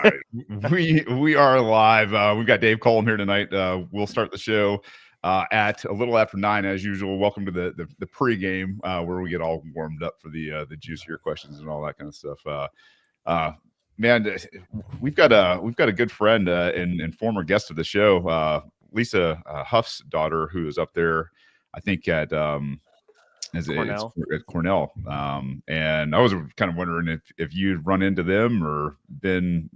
right, we are live. We've got Dave Collum here tonight. We'll start the show at a little after 9 as usual. Welcome to the pregame where we get all warmed up for the juicier questions and all that kind of stuff. Man, we've got a good friend and former guest of the show, Lisa Huff's daughter, who is up there, I think at Cornell. At Cornell. And I was kind of wondering if you'd run into them or been.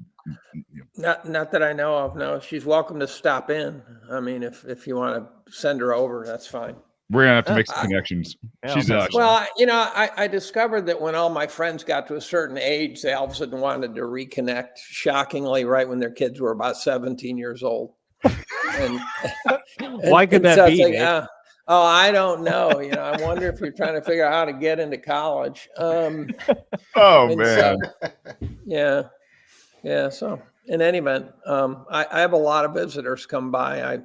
Not that I know of. No, she's welcome to stop in. I mean, if you want to send her over, that's fine. We're gonna have to make some connections. She's well, I discovered that when all my friends got to a certain age, they all of a sudden wanted to reconnect. Shockingly, right when their kids were about 17 years old. Why could that be? I don't know. I wonder if you're trying to figure out how to get into college. Man. So, yeah. So in any event, I have a lot of visitors come by.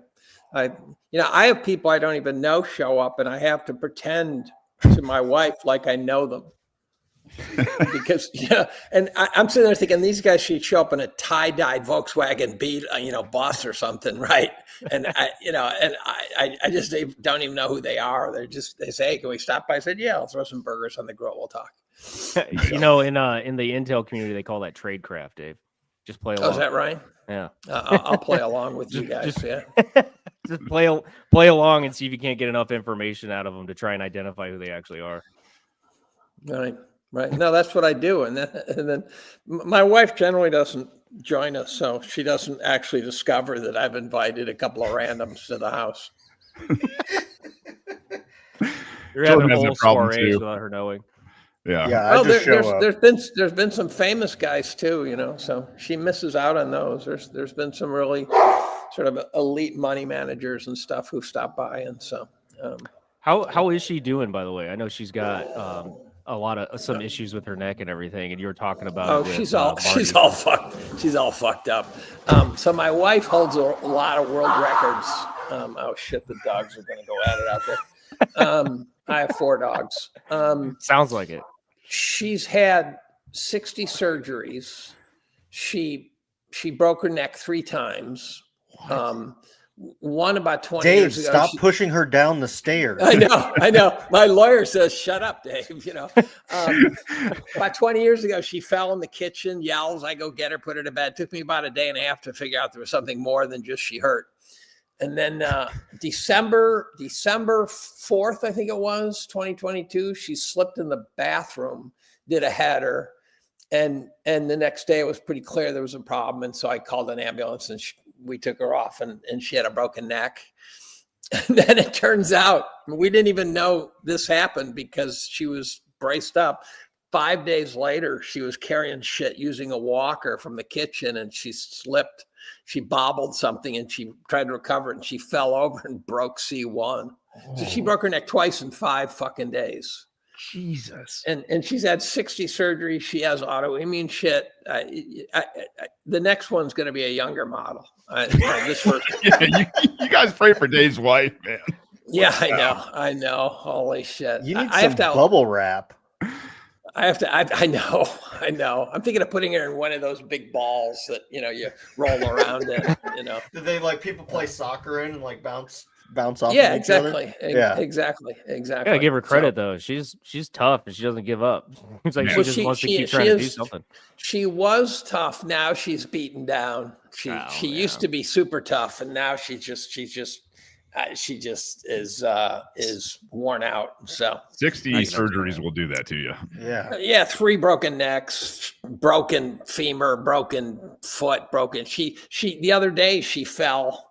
I have people I don't even know show up, and I have to pretend to my wife like I know them. Because and I'm sitting there thinking these guys should show up in a tie-dyed Volkswagen Beetle, bus or something, right? And I just don't even know who they are. They say, hey, can we stop by? I said, yeah, I'll throw some burgers on the grill. We'll talk. In the Intel community, they call that tradecraft, Dave. Just play along. Oh, is that right? Yeah. I'll play along with you guys. Just play along and see if you can't get enough information out of them to try and identify who they actually are. Right. No, that's what I do. And then my wife generally doesn't join us, so she doesn't actually discover that I've invited a couple of randoms to the house. You're having a whole soiree without her knowing. Yeah. There's been some famous guys too, so she misses out on those. There's been some really sort of elite money managers and stuff who stop by, and so. How is she doing, by the way? I know she's got a lot of some issues with her neck and everything, and you were talking about. She's all fucked up. So my wife holds a lot of world records. Oh shit, the dogs are going to go at it out there. I have 4 dogs. Sounds like it. She's had 60 surgeries. She broke her neck 3 times. One about 20 Dave, years ago. stop pushing her down the stairs. I know. My lawyer says, shut up, Dave. About 20 years ago, she fell in the kitchen, yells. I go get her, put her to bed. It took me about a day and a half to figure out there was something more than just she hurt. And then December 4th, I think it was, 2022, she slipped in the bathroom, did a header. And the next day it was pretty clear there was a problem. And so I called an ambulance and we took her off and she had a broken neck. And then it turns out we didn't even know this happened because she was braced up. 5 days later, she was carrying shit using a walker from the kitchen and she slipped. She bobbled something and she tried to recover and she fell over and broke C1. So she broke her neck twice in 5 fucking days. Jesus. And she's had 60 surgeries. She has autoimmune shit. The next one's going to be a younger model. You guys pray for Dave's wife, man. Yeah, I know. Holy shit. You need some bubble wrap. I know. I'm thinking of putting her in one of those big balls that, you roll around in, Do they people play soccer in and bounce off? Yeah, of exactly. Exactly. I gotta give her credit though. She's tough and she doesn't give up. It's like she just wants to keep trying to do something. She was tough. Now she's beaten down. She used to be super tough, and now she just is worn out. So 60 surgeries will do that to you. Yeah. 3 broken necks, broken femur, broken foot, broken. She the other day she fell.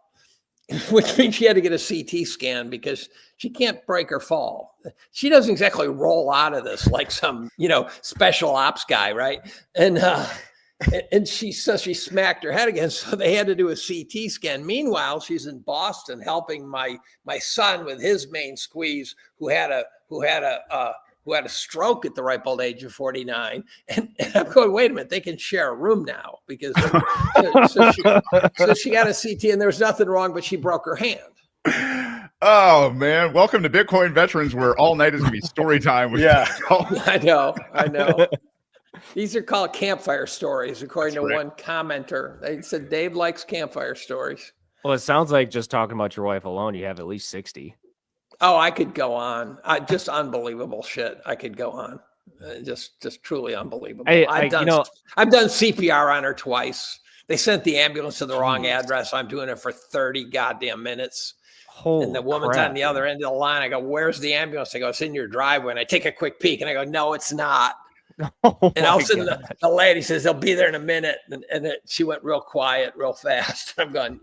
Which means she had to get a CT scan because she can't break or fall. She doesn't exactly roll out of this like some, special ops guy, right? And she says she smacked her head again, so they had to do a CT scan. Meanwhile, she's in Boston helping my son with his main squeeze, who had a stroke at the ripe old age of 49. And I'm going, wait a minute, they can share a room now because so she got a CT and there was nothing wrong, but she broke her hand. Oh man, welcome to Bitcoin Veterans, where all night is gonna be story time with I know. These are called campfire stories, according That's to right. one commenter. They said Dave likes campfire stories. Well, it sounds like just talking about your wife alone, you have at least 60. Oh, I could go on. Just unbelievable shit. I could go on. Just truly unbelievable. I've done CPR on her twice. They sent the ambulance to the wrong address. I'm doing it for 30 goddamn minutes. And the woman's on the other end of the line. I go, "Where's the ambulance?" I go, "It's in your driveway." And I take a quick peek and I go, "No, it's not." And all of a sudden the lady says, "They'll be there in a minute." And she went real quiet, real fast. I'm going,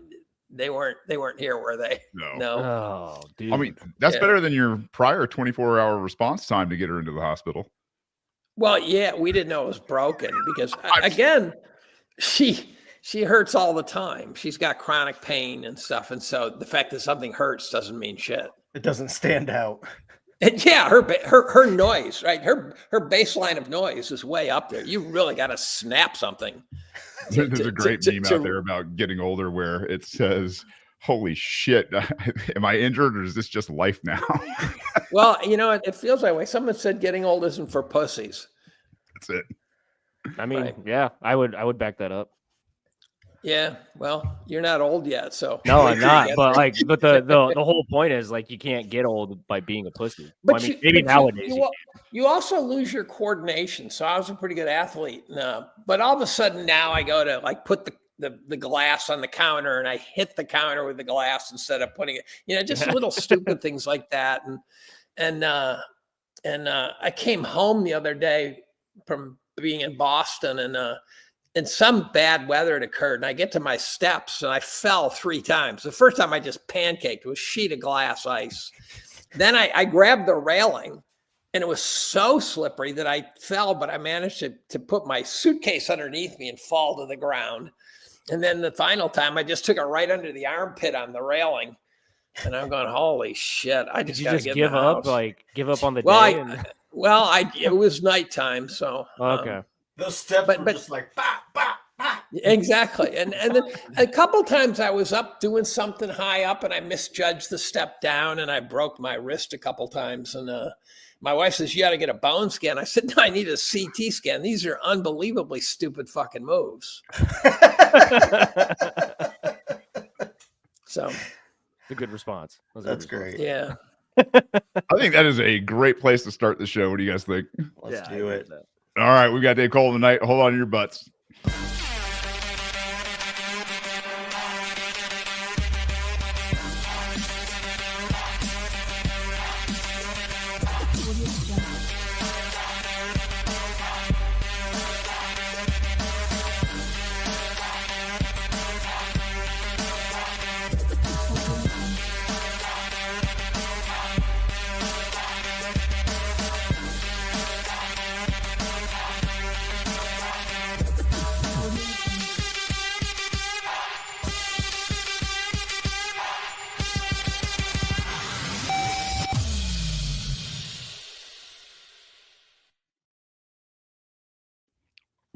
they weren't here, were they? No. Oh, dude. I mean, that's better than your prior 24-hour response time to get her into the hospital. Well, yeah, we didn't know it was broken because again, she hurts all the time. She's got chronic pain and stuff. And so the fact that something hurts doesn't mean shit. It doesn't stand out. And yeah, her noise, right? Her baseline of noise is way up there. You really got to snap something. There's a great meme out there about getting older where it says, "Holy shit, am I injured or is this just life now?" Well, it feels that way. Someone said getting old isn't for pussies. That's it. I mean, yeah, I would back that up. Yeah, well, you're not old yet, so no, I'm not. But the whole point is like you can't get old by being a pussy. But maybe nowadays you also lose your coordination. So I was a pretty good athlete, but all of a sudden now I go to like put the glass on the counter and I hit the counter with the glass instead of putting it. Just little stupid things like that. And I came home the other day from being in Boston and some bad weather had occurred, and I get to my steps and I fell 3 times. The first time I just pancaked, it was a sheet of glass ice. Then I grabbed the railing and it was so slippery that I fell, but I managed to put my suitcase underneath me and fall to the ground. And then the final time I just took it right under the armpit on the railing. And I'm going, holy shit. I just got to give up on the day. It was nighttime. So, okay. Those steps were just like, bah, bah, bah. Exactly. And then a couple times I was up doing something high up and I misjudged the step down and I broke my wrist a couple times. And my wife says, "You got to get a bone scan." I said, "No, I need a CT scan. These are unbelievably stupid fucking moves." So a good response. That's great. Yeah. I think that is a great place to start the show. What do you guys think? Let's do it. All right, we got Dave Cole tonight. Hold on to your butts.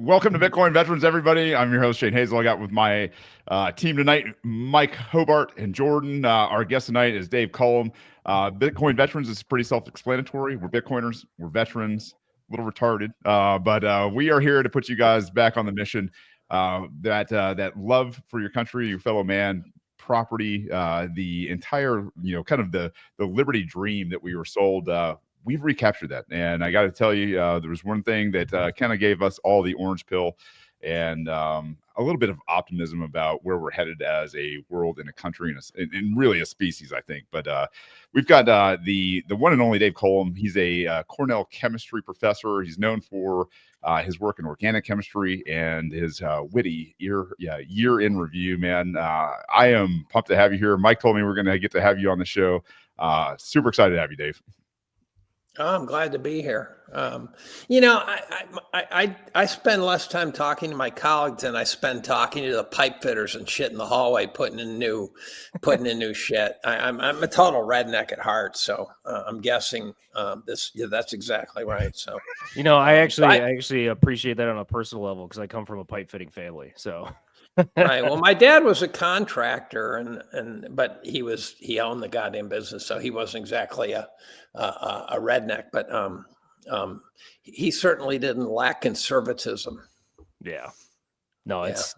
Welcome to Bitcoin Veterans, everybody. I'm your host, Shane Hazel. I got with my team tonight, Mike Hobart and Jordan. Our guest tonight is Dave Collum. Bitcoin Veterans is pretty self-explanatory. We're Bitcoiners. We're veterans. A little retarded. But we are here to put you guys back on the mission. That love for your country, your fellow man, property, the entire, kind of the liberty dream that we were sold. We've recaptured that. And I got to tell you, there was one thing that kind of gave us all the orange pill and a little bit of optimism about where we're headed as a world and a country and really a species, I think. But we've got the one and only Dave Collum. He's a Cornell chemistry professor. He's known for his work in organic chemistry and his witty year in review, man. I am pumped to have you here. Mike told me we're going to get to have you on the show. Super excited to have you, Dave. Oh, I'm glad to be here. I spend less time talking to my colleagues than I spend talking to the pipe fitters and shit in the hallway, putting in new shit. I'm a total redneck at heart, so I'm guessing that's exactly right. So, I actually appreciate that on a personal level because I come from a pipe fitting family. So, right. Well, my dad was a contractor, but he owned the goddamn business, so he wasn't exactly a redneck. But He certainly didn't lack conservatism. Yeah. No, Yeah. it's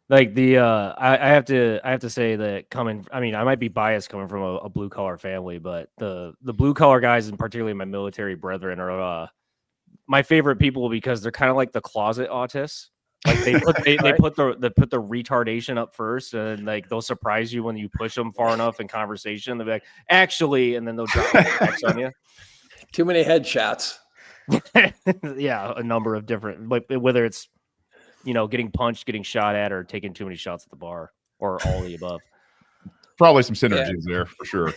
like I have to say that I might be biased coming from a blue collar family, but the blue collar guys, and particularly my military brethren, are my favorite people because they're kind of like the closet autists. Like they put the retardation up first, and like they'll surprise you when you push them far enough in conversation. They'll be like, actually, and then they'll drop the facts on you. Too many headshots. Yeah, a number of different, like whether it's getting punched, getting shot at, or taking too many shots at the bar, or all the above. Probably some synergies there for sure.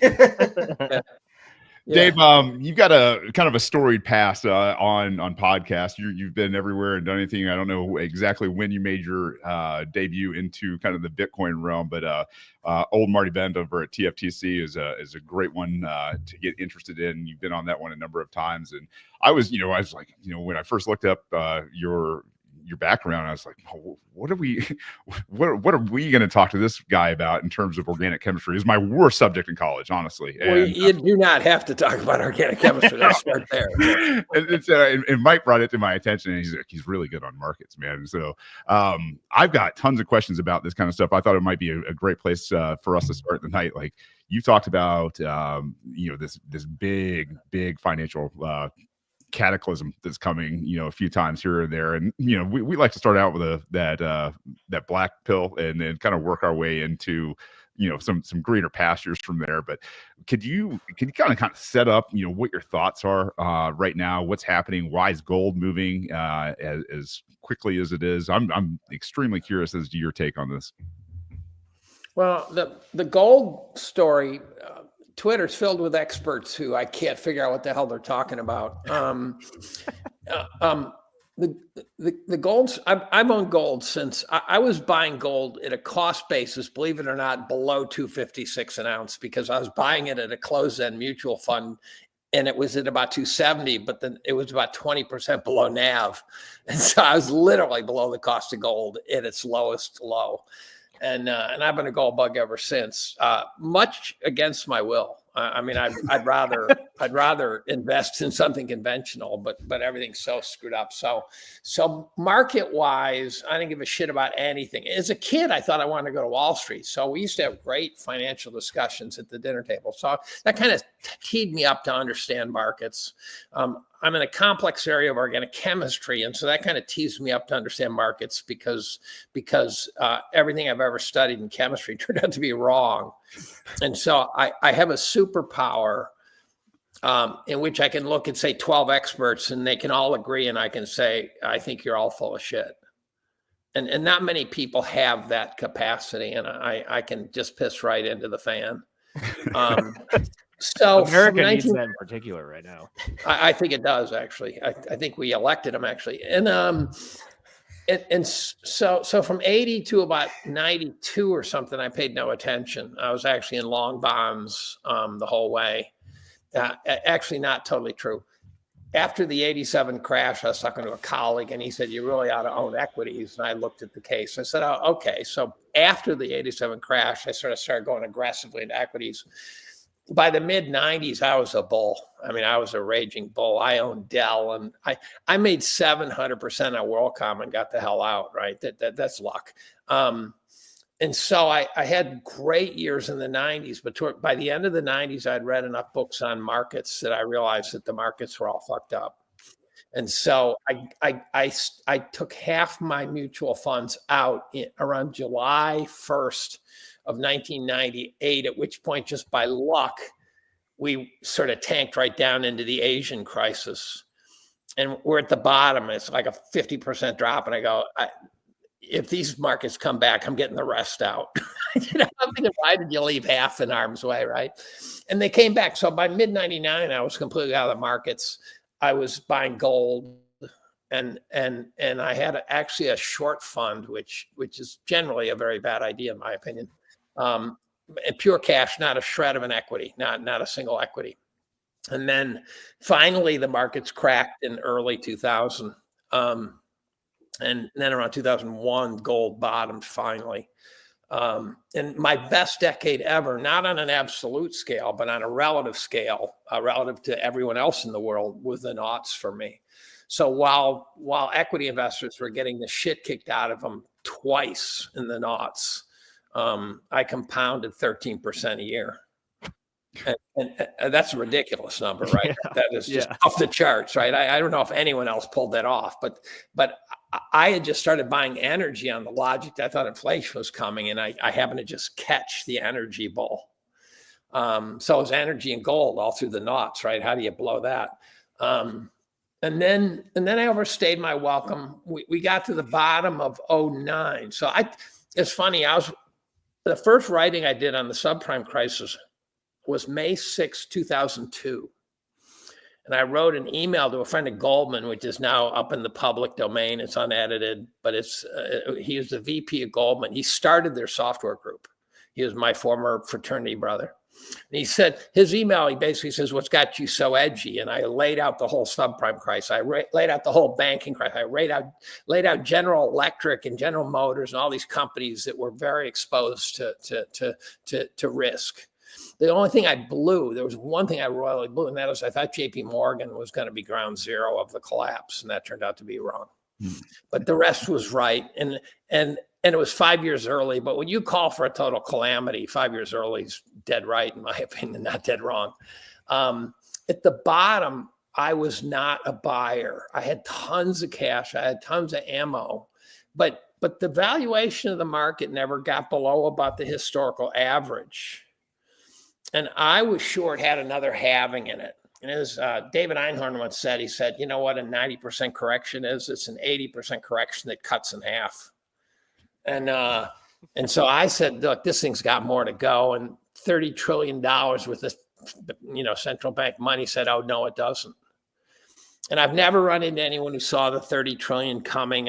Yeah. Dave, you've got a kind of a storied past on podcasts. You've been everywhere and done anything. I don't know exactly when you made your debut into kind of the Bitcoin realm, but old Marty Bend over at TFTC is a great one to get interested in. You've been on that one a number of times, and I was like, when I first looked up your background, I was like, what are we going to talk to this guy about in terms of organic chemistry? Is my worst subject in college, honestly. Well, you do not have to talk about organic chemistry. Let's start there. And Mike brought it to my attention, and he's really good on markets, man. So I've got tons of questions about this kind of stuff. I thought it might be a great place for us to start the night. Like you talked about, this big financial cataclysm that's coming, a few times here or there, and we like to start out with that black pill and then kind of work our way into some greener pastures from there. But can you kind of set up what your thoughts are right now, what's happening, why is gold moving as quickly as it is? I'm extremely curious as to your take on this. Well, the gold story, Twitter's filled with experts who I can't figure out what the hell they're talking about. The golds, I've owned gold since I was buying gold at a cost basis, believe it or not, below 256 an ounce, because I was buying it at a closed-end mutual fund, and it was at about 270, but then it was about 20% below NAV. And so I was literally below the cost of gold at its lowest low. And I've been a gold bug ever since, much against my will. I'd rather invest in something conventional, but everything's so screwed up. So market wise, I didn't give a shit about anything. As a kid, I thought I wanted to go to Wall Street. So we used to have great financial discussions at the dinner table. So that kind of teed me up to understand markets. I'm in a complex area of organic chemistry, and so that kind of teased me up to understand markets because everything I've ever studied in chemistry turned out to be wrong. And so I have a superpower in which I can look at, say, 12 experts, and they can all agree, and I can say, I think you're all full of shit. And not many people have that capacity, and I can just piss right into the fan. So America needs that in particular right now. I think it does, actually. I think we elected him, actually. And so from 80 to about 92 or something, I paid no attention. I was actually in long bonds the whole way. Actually, not totally true. After the 87 crash, I was talking to a colleague, and he said, you really ought to own equities. And I looked at the case. I said, oh, okay. So after the 87 crash, I sort of started going aggressively into equities. By the mid 90s, I was a bull. I was a raging bull. I owned Dell, and I made 700% on WorldCom and got the hell out, right? That's luck. And so I had great years in the 90s, but by the end of the 90s, I'd read enough books on markets that I realized that the markets were all fucked up. And so I took half my mutual funds out around July 1st of 1998, at which point, just by luck, we sort of tanked right down into the Asian crisis. And we're at the bottom. It's like a 50% drop. And I go, if these markets come back, I'm getting the rest out. I'm thinking, why did you leave half in harm's way, right? And they came back. So by mid-99, I was completely out of the markets. I was buying gold. And I had actually a short fund, which is generally a very bad idea, in my opinion. Pure cash, not a shred of an equity, not a single equity. And then finally the markets cracked in early 2000. And then around 2001, gold bottomed finally. And my best decade ever, not on an absolute scale, but on a relative scale, relative to everyone else in the world, was the noughts for me. So while equity investors were getting the shit kicked out of them twice in the noughts, I compounded 13% a year. And that's a ridiculous number, right? Yeah. That is just off the charts, right? I don't know if anyone else pulled that off, but I had just started buying energy on the logic that I thought inflation was coming, and I happened to just catch the energy bull. So it was energy and gold all through the noughts, right? How do you blow that? And then I overstayed my welcome. We got to the bottom of 2009. So it's funny. The first writing I did on the subprime crisis was May 6, 2002. And I wrote an email to a friend of Goldman, which is now up in the public domain. It's unedited, but he was the VP of Goldman. He started their software group. He was my former fraternity brother. And he said, his email, he basically says, what's got you so edgy? And I laid out the whole subprime crisis. I laid out the whole banking crisis. I laid out General Electric and General Motors and all these companies that were very exposed to risk. The only thing I blew, there was one thing I royally blew, and that was I thought JP Morgan was going to be ground zero of the collapse, and that turned out to be wrong. But the rest was right. And it was 5 years early. But when you call for a total calamity, 5 years early is dead right, in my opinion, not dead wrong. At the bottom, I was not a buyer. I had tons of cash. I had tons of ammo. But the valuation of the market never got below about the historical average. And I was sure it had another halving in it. And as David Einhorn once said, he said, you know what a 90% correction is? It's an 80% correction that cuts in half. And so I said, look, this thing's got more to go. And $30 trillion worth of, central bank money said, oh, no, it doesn't. And I've never run into anyone who saw the 30 trillion coming.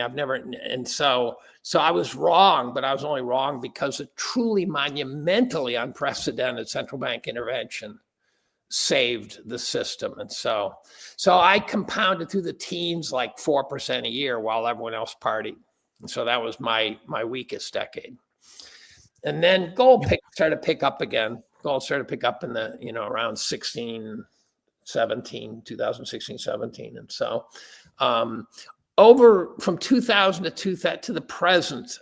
So I was wrong, but I was only wrong because a truly monumentally unprecedented central bank intervention saved the system. And so I compounded through the teens like 4% a year while everyone else partied. And so that was my weakest decade. And then gold started to pick up again. Gold started to pick up in the, around 2016, 17. And so over from 2000 to the present,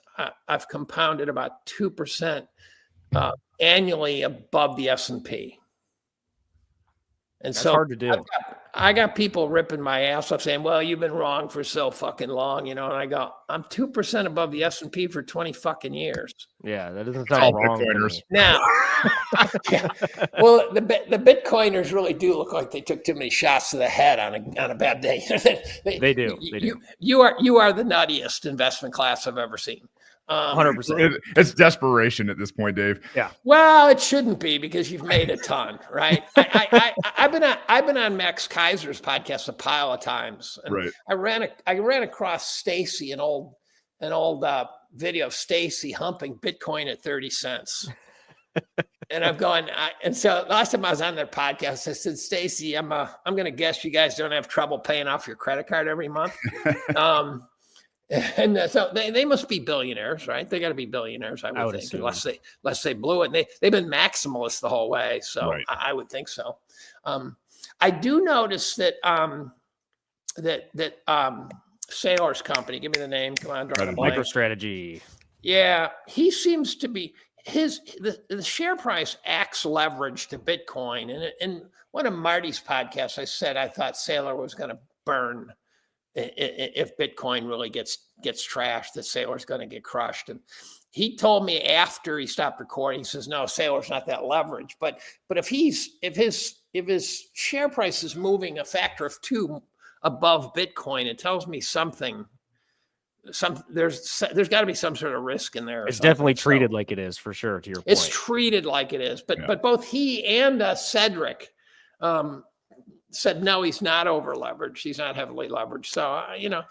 I've compounded about 2% annually above the S&P. And That's so hard to do. I got people ripping my ass off saying, well, you've been wrong for so fucking long, and I go, I'm 2% above the S&P for 20 fucking years. Yeah, that doesn't sound wrong. Bitcoiners. Now, yeah. Well, the Bitcoiners really do look like they took too many shots to the head on a bad day. They do. You are the nuttiest investment class I've ever seen. 100%. It's desperation at this point, Dave. Yeah. Well, it shouldn't be because you've made a ton, right? I've been on Max Kaiser's podcast a pile of times. And Right. I ran across Stacy, an old video of Stacy humping Bitcoin at 30 cents. And I'm going, and so last time I was on their podcast, I said, Stacy, I'm going to guess you guys don't have trouble paying off your credit card every month. And so they must be billionaires, right? They got to be billionaires, I would think, assume. unless they blew it. And they've been maximalists the whole way, so Right. I would think so. I do notice that Saylor's company, give me the name. Come on, draw the blank. MicroStrategy. Yeah, he seems to be the share price acts leverage to Bitcoin. And in one of Marty's podcasts, I said I thought Saylor was going to burn. If Bitcoin really gets trashed, that Saylor's going to get crushed. And he told me after he stopped recording, he says, no, Saylor's not that leverage. But if his share price is moving a factor of 2 above Bitcoin, it tells me something. There's got to be some sort of risk in there. It's definitely treated like it is, for sure, to your point. It's treated like it is. But both he and Cedric, said, no, he's not over leveraged. He's not heavily leveraged. So,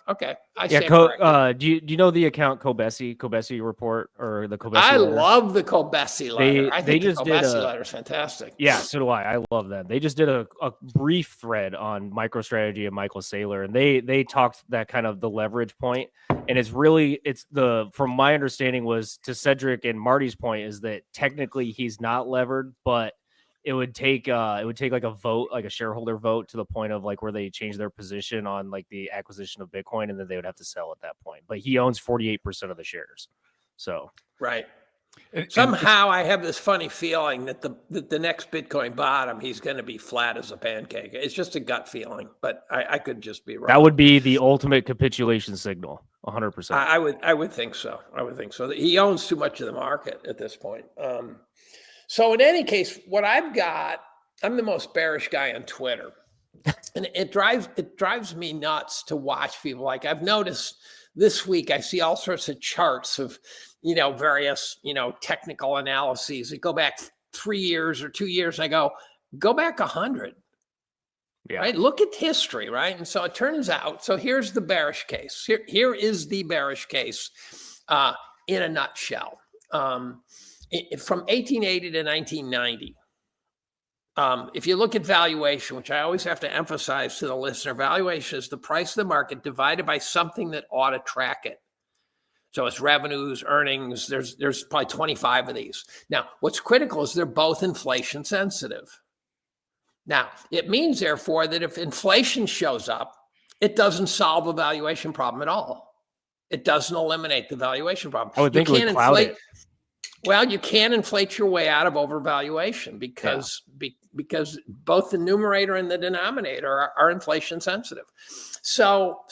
okay. I Yeah, stand corrected. do you know the account Kobesi report or the Kobesi I letter? love the Kobesi letter. I think the just did Kobesi letter is fantastic. Yeah, so do I. I love them. They just did a brief thread on MicroStrategy and Michael Saylor, and they talked that kind of the leverage point, and from my understanding was to Cedric and Marty's point is that technically he's not levered, but it would take like a vote, like a shareholder vote, to the point of like where they change their position on like the acquisition of Bitcoin, and then they would have to sell at that point. But he owns 48% of the shares, so right. Somehow I have this funny feeling that the next Bitcoin bottom, he's going to be flat as a pancake. It's just a gut feeling, but I could just be wrong. That would be the ultimate capitulation signal, 100%. I would think so. I would think so. He owns too much of the market at this point. So in any case, what I've got, I'm the most bearish guy on Twitter, and it drives me nuts to watch people. Like I've noticed this week, I see all sorts of charts of, various, technical analyses that go back 3 years or 2 years. I go back 100. Yeah. Right. Look at history. Right. And so it turns out, so here's the bearish case. Here is the bearish case in a nutshell. From 1880 to 1990, if you look at valuation, which I always have to emphasize to the listener, valuation is the price of the market divided by something that ought to track it. So it's revenues, earnings. There's probably 25 of these. Now, what's critical is they're both inflation sensitive. Now, it means, therefore, that if inflation shows up, it doesn't solve a valuation problem at all. It doesn't eliminate the valuation problem. I would think it would cloud it. Well, you can't inflate your way out of overvaluation because both the numerator and the denominator are inflation sensitive. So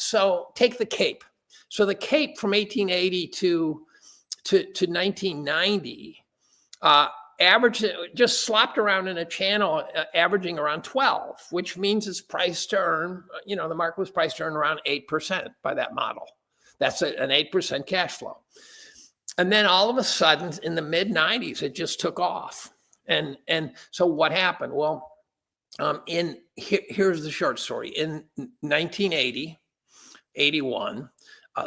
take the CAPE. So the CAPE from 1880 to 1990 averaged, just slopped around in a channel, averaging around 12, which means it's priced to earn, the market was priced to earn around 8% by that model. That's an 8% cash flow. And then all of a sudden in the mid 90s, it just took off. And so what happened? Well, here's the short story. In 1980, 81,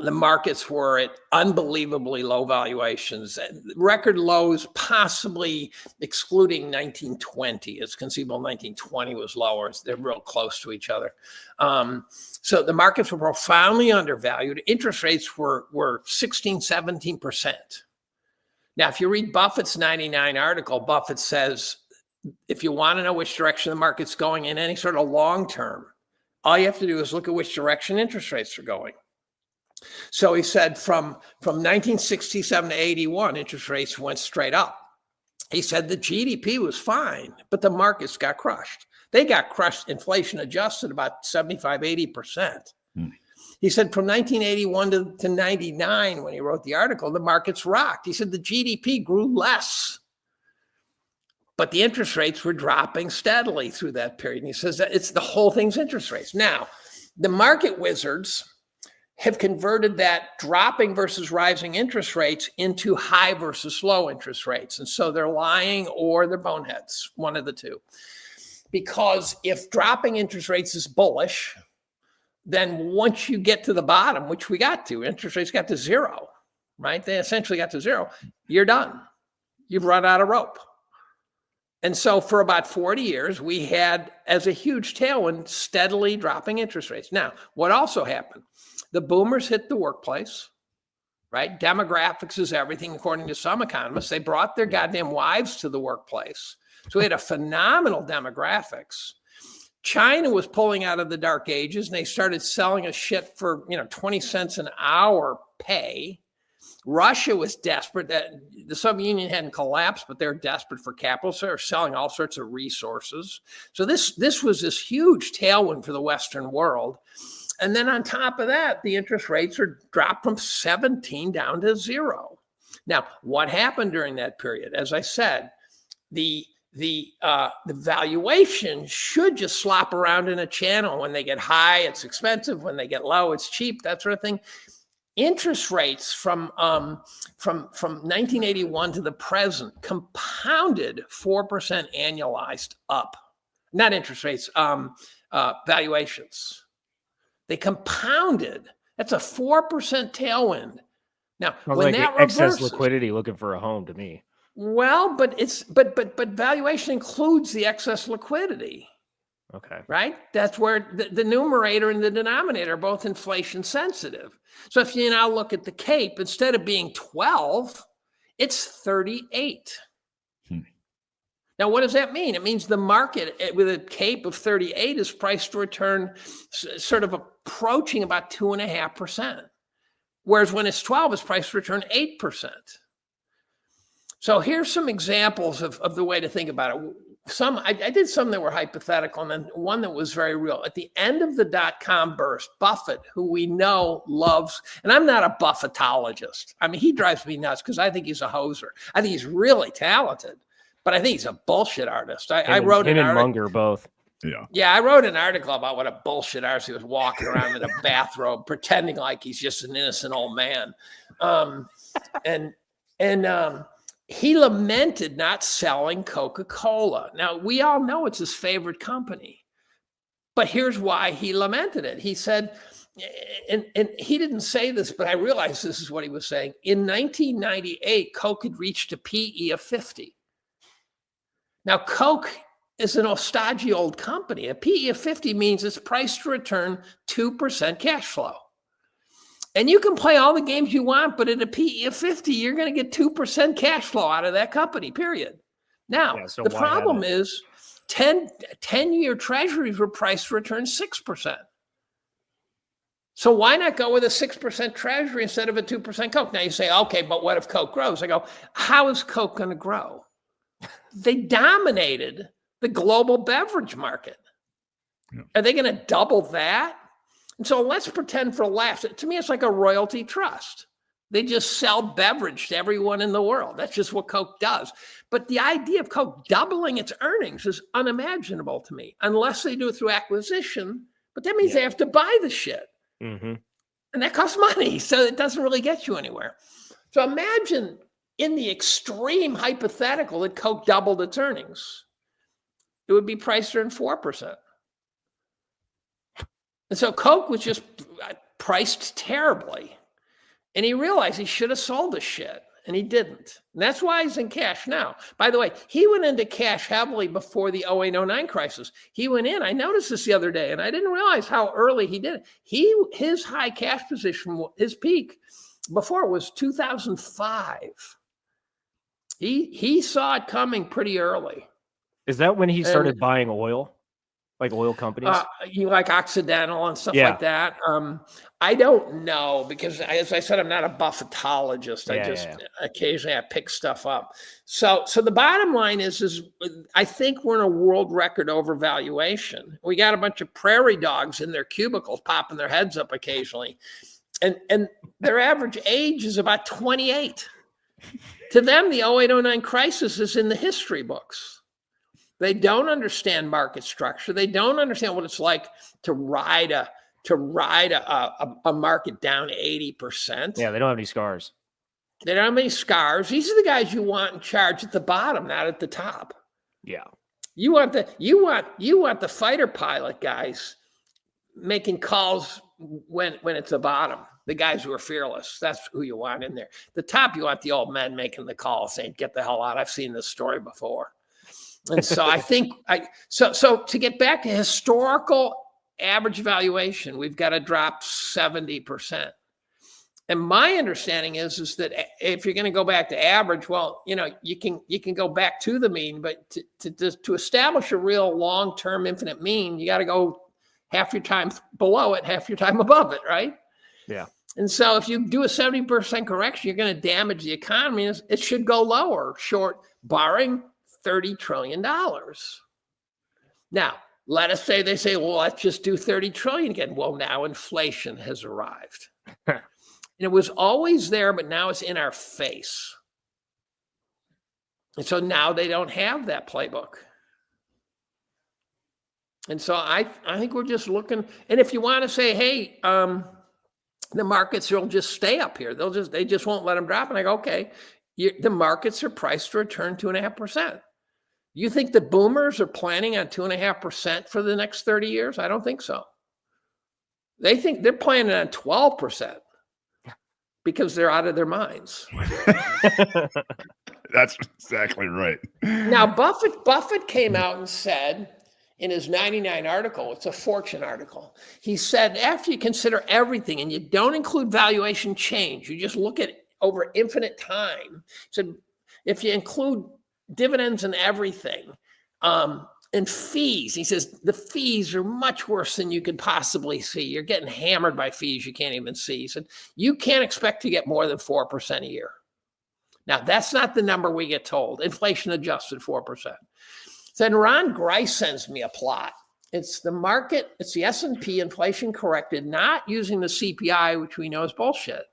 the markets were at unbelievably low valuations, record lows, possibly excluding 1920. It's conceivable 1920 was lower. They're real close to each other. So the markets were profoundly undervalued. Interest rates were 16, 17%. Now, if you read Buffett's 99 article, Buffett says, if you want to know which direction the market's going in any sort of long term, all you have to do is look at which direction interest rates are going. So he said from 1967 to 81, interest rates went straight up. He said the GDP was fine, but the markets got crushed. They got crushed, inflation adjusted, about 75, 80%. He said from 1981 to 99, when he wrote the article, the markets rocked. He said the GDP grew less, but the interest rates were dropping steadily through that period. And he says that it's the whole thing's interest rates. Now, the market wizards have converted that dropping versus rising interest rates into high versus low interest rates. And so they're lying or they're boneheads, one of the two. Because if dropping interest rates is bullish, then once you get to the bottom, which we got to, interest rates got to zero, right? They essentially got to zero. You're done. You've run out of rope. And so for about 40 years, we had, as a huge tailwind, steadily dropping interest rates. Now, what also happened? The boomers hit the workplace, right? Demographics is everything, according to some economists. They brought their goddamn wives to the workplace. So we had a phenomenal demographics. China was pulling out of the dark ages, and they started selling us shit for 20 cents an hour pay. Russia was desperate. The Soviet Union hadn't collapsed, but they're desperate for capital, so they're selling all sorts of resources. So this was this huge tailwind for the Western world. And then on top of that, the interest rates are dropped from 17 down to 0. Now, what happened during that period? As I said, the valuation should just slop around in a channel. When they get high, it's expensive. When they get low, it's cheap, that sort of thing. Interest rates from 1981 to the present compounded 4% annualized up. Not interest rates, valuations. They compounded. That's a 4% tailwind. Now, Sounds when like that excess reverses, liquidity looking for a home to me. well, but valuation includes the excess liquidity. Okay. Right? That's where the numerator and the denominator are both inflation sensitive. So if you now look at the CAPE, instead of being 12, it's 38. Now, what does that mean? It means the market with a CAPE of 38 is priced to return sort of approaching about 2.5%. Whereas when it's 12, it's priced to return 8%. So here's some examples of the way to think about it. I did some that were hypothetical, and then one that was very real. At the end of the dot-com burst, Buffett, who we know loves, and I'm not a Buffettologist. I mean, he drives me nuts because I think he's a hoser. I think he's really talented, but I think he's a bullshit artist. I wrote him an and article. Munger both. Yeah, I wrote an article about what a bullshit artist he was, walking around in a bathrobe, pretending like he's just an innocent old man. He lamented not selling Coca-Cola. Now, we all know it's his favorite company, but here's why he lamented it. He said, and he didn't say this, but I realized this is what he was saying. In 1998, Coke had reached a PE of 50. Now, Coke is an stodgy old company. A PE of 50 means it's priced to return 2% cash flow. And you can play all the games you want, but at a PE of 50, you're going to get 2% cash flow out of that company, period. Now, the problem is 10-year treasuries were priced to return 6%. So why not go with a 6% treasury instead of a 2% Coke? Now you say, okay, but what if Coke grows? I go, how is Coke going to grow? They dominated the global beverage market. Yeah. Are they going to double that? And so let's pretend for laughs. To me, it's like a royalty trust. They just sell beverage to everyone in the world. That's just what Coke does. But the idea of Coke doubling its earnings is unimaginable to me, unless they do it through acquisition. But that means they have to buy the shit. Mm-hmm. And that costs money. So it doesn't really get you anywhere. So imagine in the extreme hypothetical that Coke doubled its earnings. It would be priced in 4%. And so Coke was just priced terribly. And he realized he should have sold the shit, and he didn't. And that's why he's in cash now. By the way, he went into cash heavily before the 08-09 crisis. He went in. I noticed this the other day, and I didn't realize how early he did it. His high cash position, his peak before was 2005. He saw it coming pretty early. Is that when he started buying oil? Like oil companies? You like Occidental and stuff like that? I don't know, because as I said, I'm not a Buffettologist. Occasionally I pick stuff up. So the bottom line is I think we're in a world record overvaluation. We got a bunch of prairie dogs in their cubicles popping their heads up occasionally. And their average age is about 28. To them, the 08-09 crisis is in the history books. They don't understand market structure. They don't understand what it's like to ride a market down 80%. Yeah, they don't have any scars. They don't have any scars. These are the guys you want in charge at the bottom, not at the top. Yeah. You want the fighter pilot guys making calls when it's the bottom. The guys who are fearless. That's who you want in there. The top, you want the old men making the call saying, "Get the hell out." I've seen this story before. And so I think so to get back to historical average valuation, we've got to drop 70%. And my understanding is that if you're going to go back to average, well, you can go back to the mean, but to establish a real long-term infinite mean, you got to go half your time below it, half your time above it, right? Yeah. And so if you do a 70% correction, you're going to damage the economy. It should go lower, short, barring $30 trillion. Now, let us say they say, well, let's just do 30 trillion again. Well, now inflation has arrived. And it was always there, but now it's in our face. And so now they don't have that playbook. And so I think we're just looking. And if you want to say, hey, the markets will just stay up here. They just won't let them drop. And I go, okay, the markets are priced to return 2.5%. You think the boomers are planning on 2.5% for the next 30 years? I don't think so. They think they're planning on 12% because they're out of their minds. That's exactly right. Now, Buffett came out and said in his 99 article, it's a Fortune article, he said, after you consider everything and you don't include valuation change, you just look at over infinite time. He said, if you include dividends and everything, and fees, he says, the fees are much worse than you could possibly see. You're getting hammered by fees you can't even see. He said, you can't expect to get more than 4% a year. Now, that's not the number we get told. Inflation adjusted 4%. Then Ron Grice sends me a plot. It's the market, it's the S&P inflation corrected, not using the CPI, which we know is bullshit.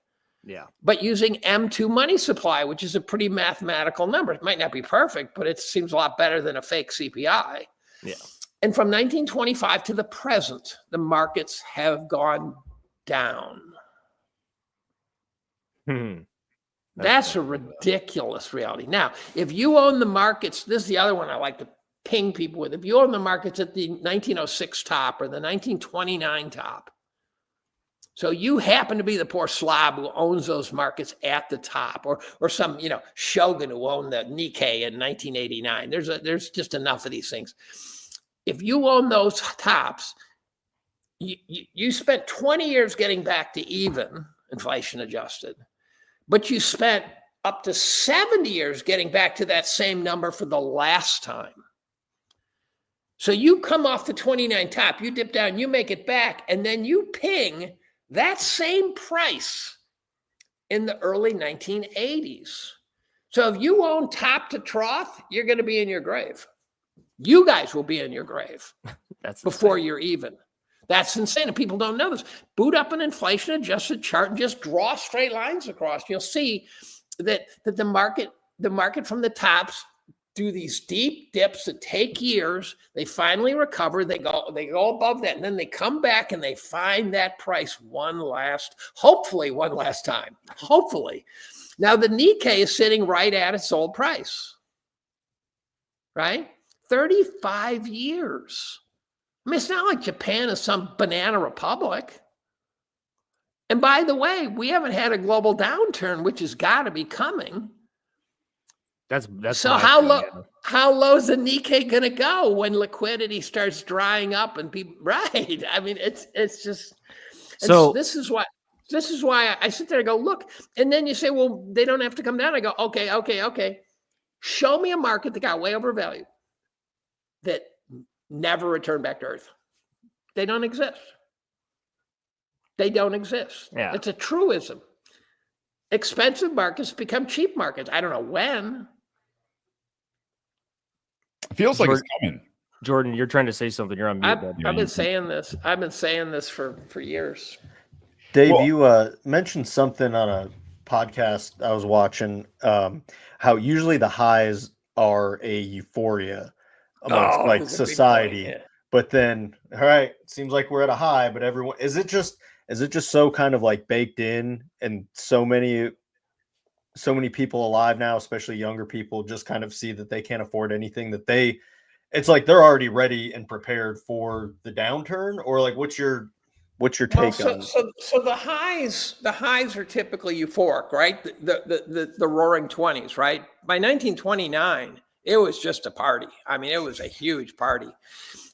Yeah. But using M2 money supply, which is a pretty mathematical number. It might not be perfect, but it seems a lot better than a fake CPI. Yeah. And from 1925 to the present, the markets have gone down. That's a ridiculous reality. Now, if you own the markets, this is the other one I like to ping people with. If you own the markets at the 1906 top or the 1929 top, so you happen to be the poor slob who owns those markets at the top, or some shogun who owned the Nikkei in 1989. There's just enough of these things. If you own those tops, you spent 20 years getting back to even, inflation adjusted, but you spent up to 70 years getting back to that same number for the last time. So you come off the 29 top, you dip down, you make it back, and then you ping that same price in the early 1980s. So if you own top to trough, you're going to be in your grave. You guys will be in your grave before you're even. That's insane. And people don't know this. Boot up an inflation adjusted chart and just draw straight lines across. You'll see that the market from the tops do these deep dips that take years. They finally recover. They go above that, and then they come back and they find that price hopefully one last time. Hopefully. Now the Nikkei is sitting right at its old price, right? 35 years. I mean, it's not like Japan is some banana republic. And by the way, we haven't had a global downturn, which has got to be coming. That's so how low is the Nikkei going to go when liquidity starts drying up and people, right? I mean, it's just, so this is why I sit there and go, look, and then you say, well, they don't have to come down. I go, okay. Show me a market that got way overvalued that never returned back to earth. They don't exist. Yeah. It's a truism. Expensive markets become cheap markets. I don't know when. It feels like it's coming. Jordan, you're trying to say something. You're on mute. I've been saying this. I've been saying this for years. Dave, you mentioned something on a podcast I was watching, how usually the highs are a euphoria amongst society. Yeah. But then, all right, it seems like we're at a high, but everyone, is it just so kind of like baked in, and so many people alive now, especially younger people, just kind of see that they can't afford anything, that it's like they're already ready and prepared for the downturn? Or like, what's your take on it? So the highs are typically euphoric, right? The roaring 20s, right? By 1929, it was just a party. I mean, it was a huge party.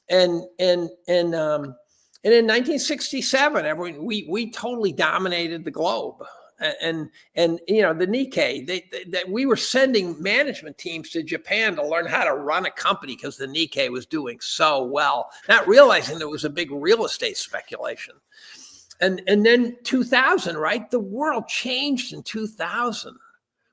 And in 1967, we totally dominated the globe. And the Nikkei, that we were sending management teams to Japan to learn how to run a company because the Nikkei was doing so well, not realizing there was a big real estate speculation. And then 2000, right? The world changed in 2000.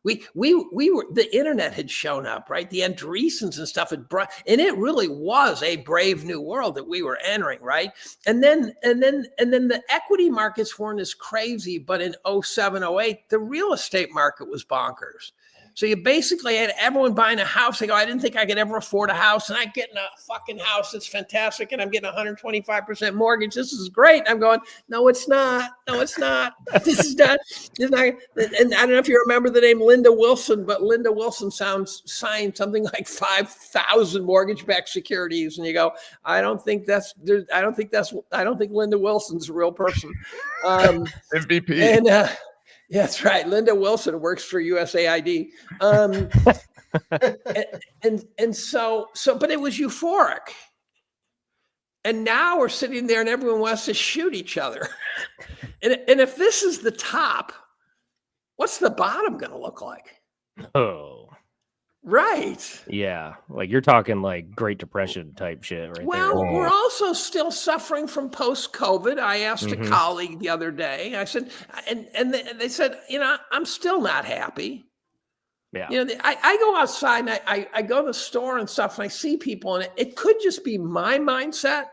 We were, the internet had shown up, right? The Andreessens and stuff had brought, and it really was a brave new world that we were entering, right? And then the equity markets weren't as crazy, but in 07, 08, the real estate market was bonkers. So you basically had everyone buying a house. They go, I didn't think I could ever afford a house. And I get in a fucking house that's fantastic. And I'm getting 125% mortgage. This is great. I'm going, no, it's not. No, it's not. This is not. And I don't know if you remember the name Linda Wilson, but Linda Wilson signed something like 5,000 mortgage-backed securities. And you go, I don't think Linda Wilson's a real person. MVP. And, yeah, that's right. Linda Wilson works for USAID. And so, but it was euphoric. And now we're sitting there and everyone wants to shoot each other. And if this is the top, what's the bottom going to look like? Oh, right. Yeah. Like you're talking like Great Depression type shit right well, there. We're also still suffering from post-COVID. I asked a colleague the other day, I said, and they said, I'm still not happy. Yeah. I go outside and I go to the store and stuff and I see people and it could just be my mindset,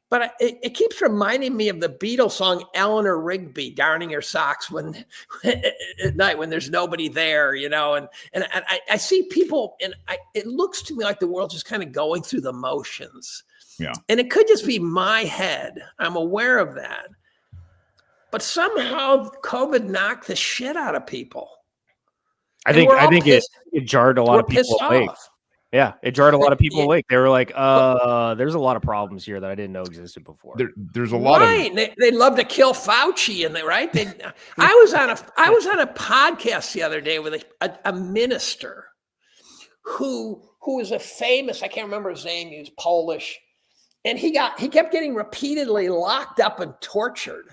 but it keeps reminding me of the Beatles song, Eleanor Rigby, darning her socks when at night when there's nobody there, and I see people and it looks to me like the world's just kind of going through the motions. Yeah. And it could just be my head. I'm aware of that. But somehow COVID knocked the shit out of people. I think it jarred a lot of people awake. Yeah, it jarred a lot of people awake. They were like, there's a lot of problems here that I didn't know existed before. There's a lot of they love to kill Fauci and I was on a podcast the other day with a minister who was a famous, I can't remember his name, he was Polish, and he kept getting repeatedly locked up and tortured.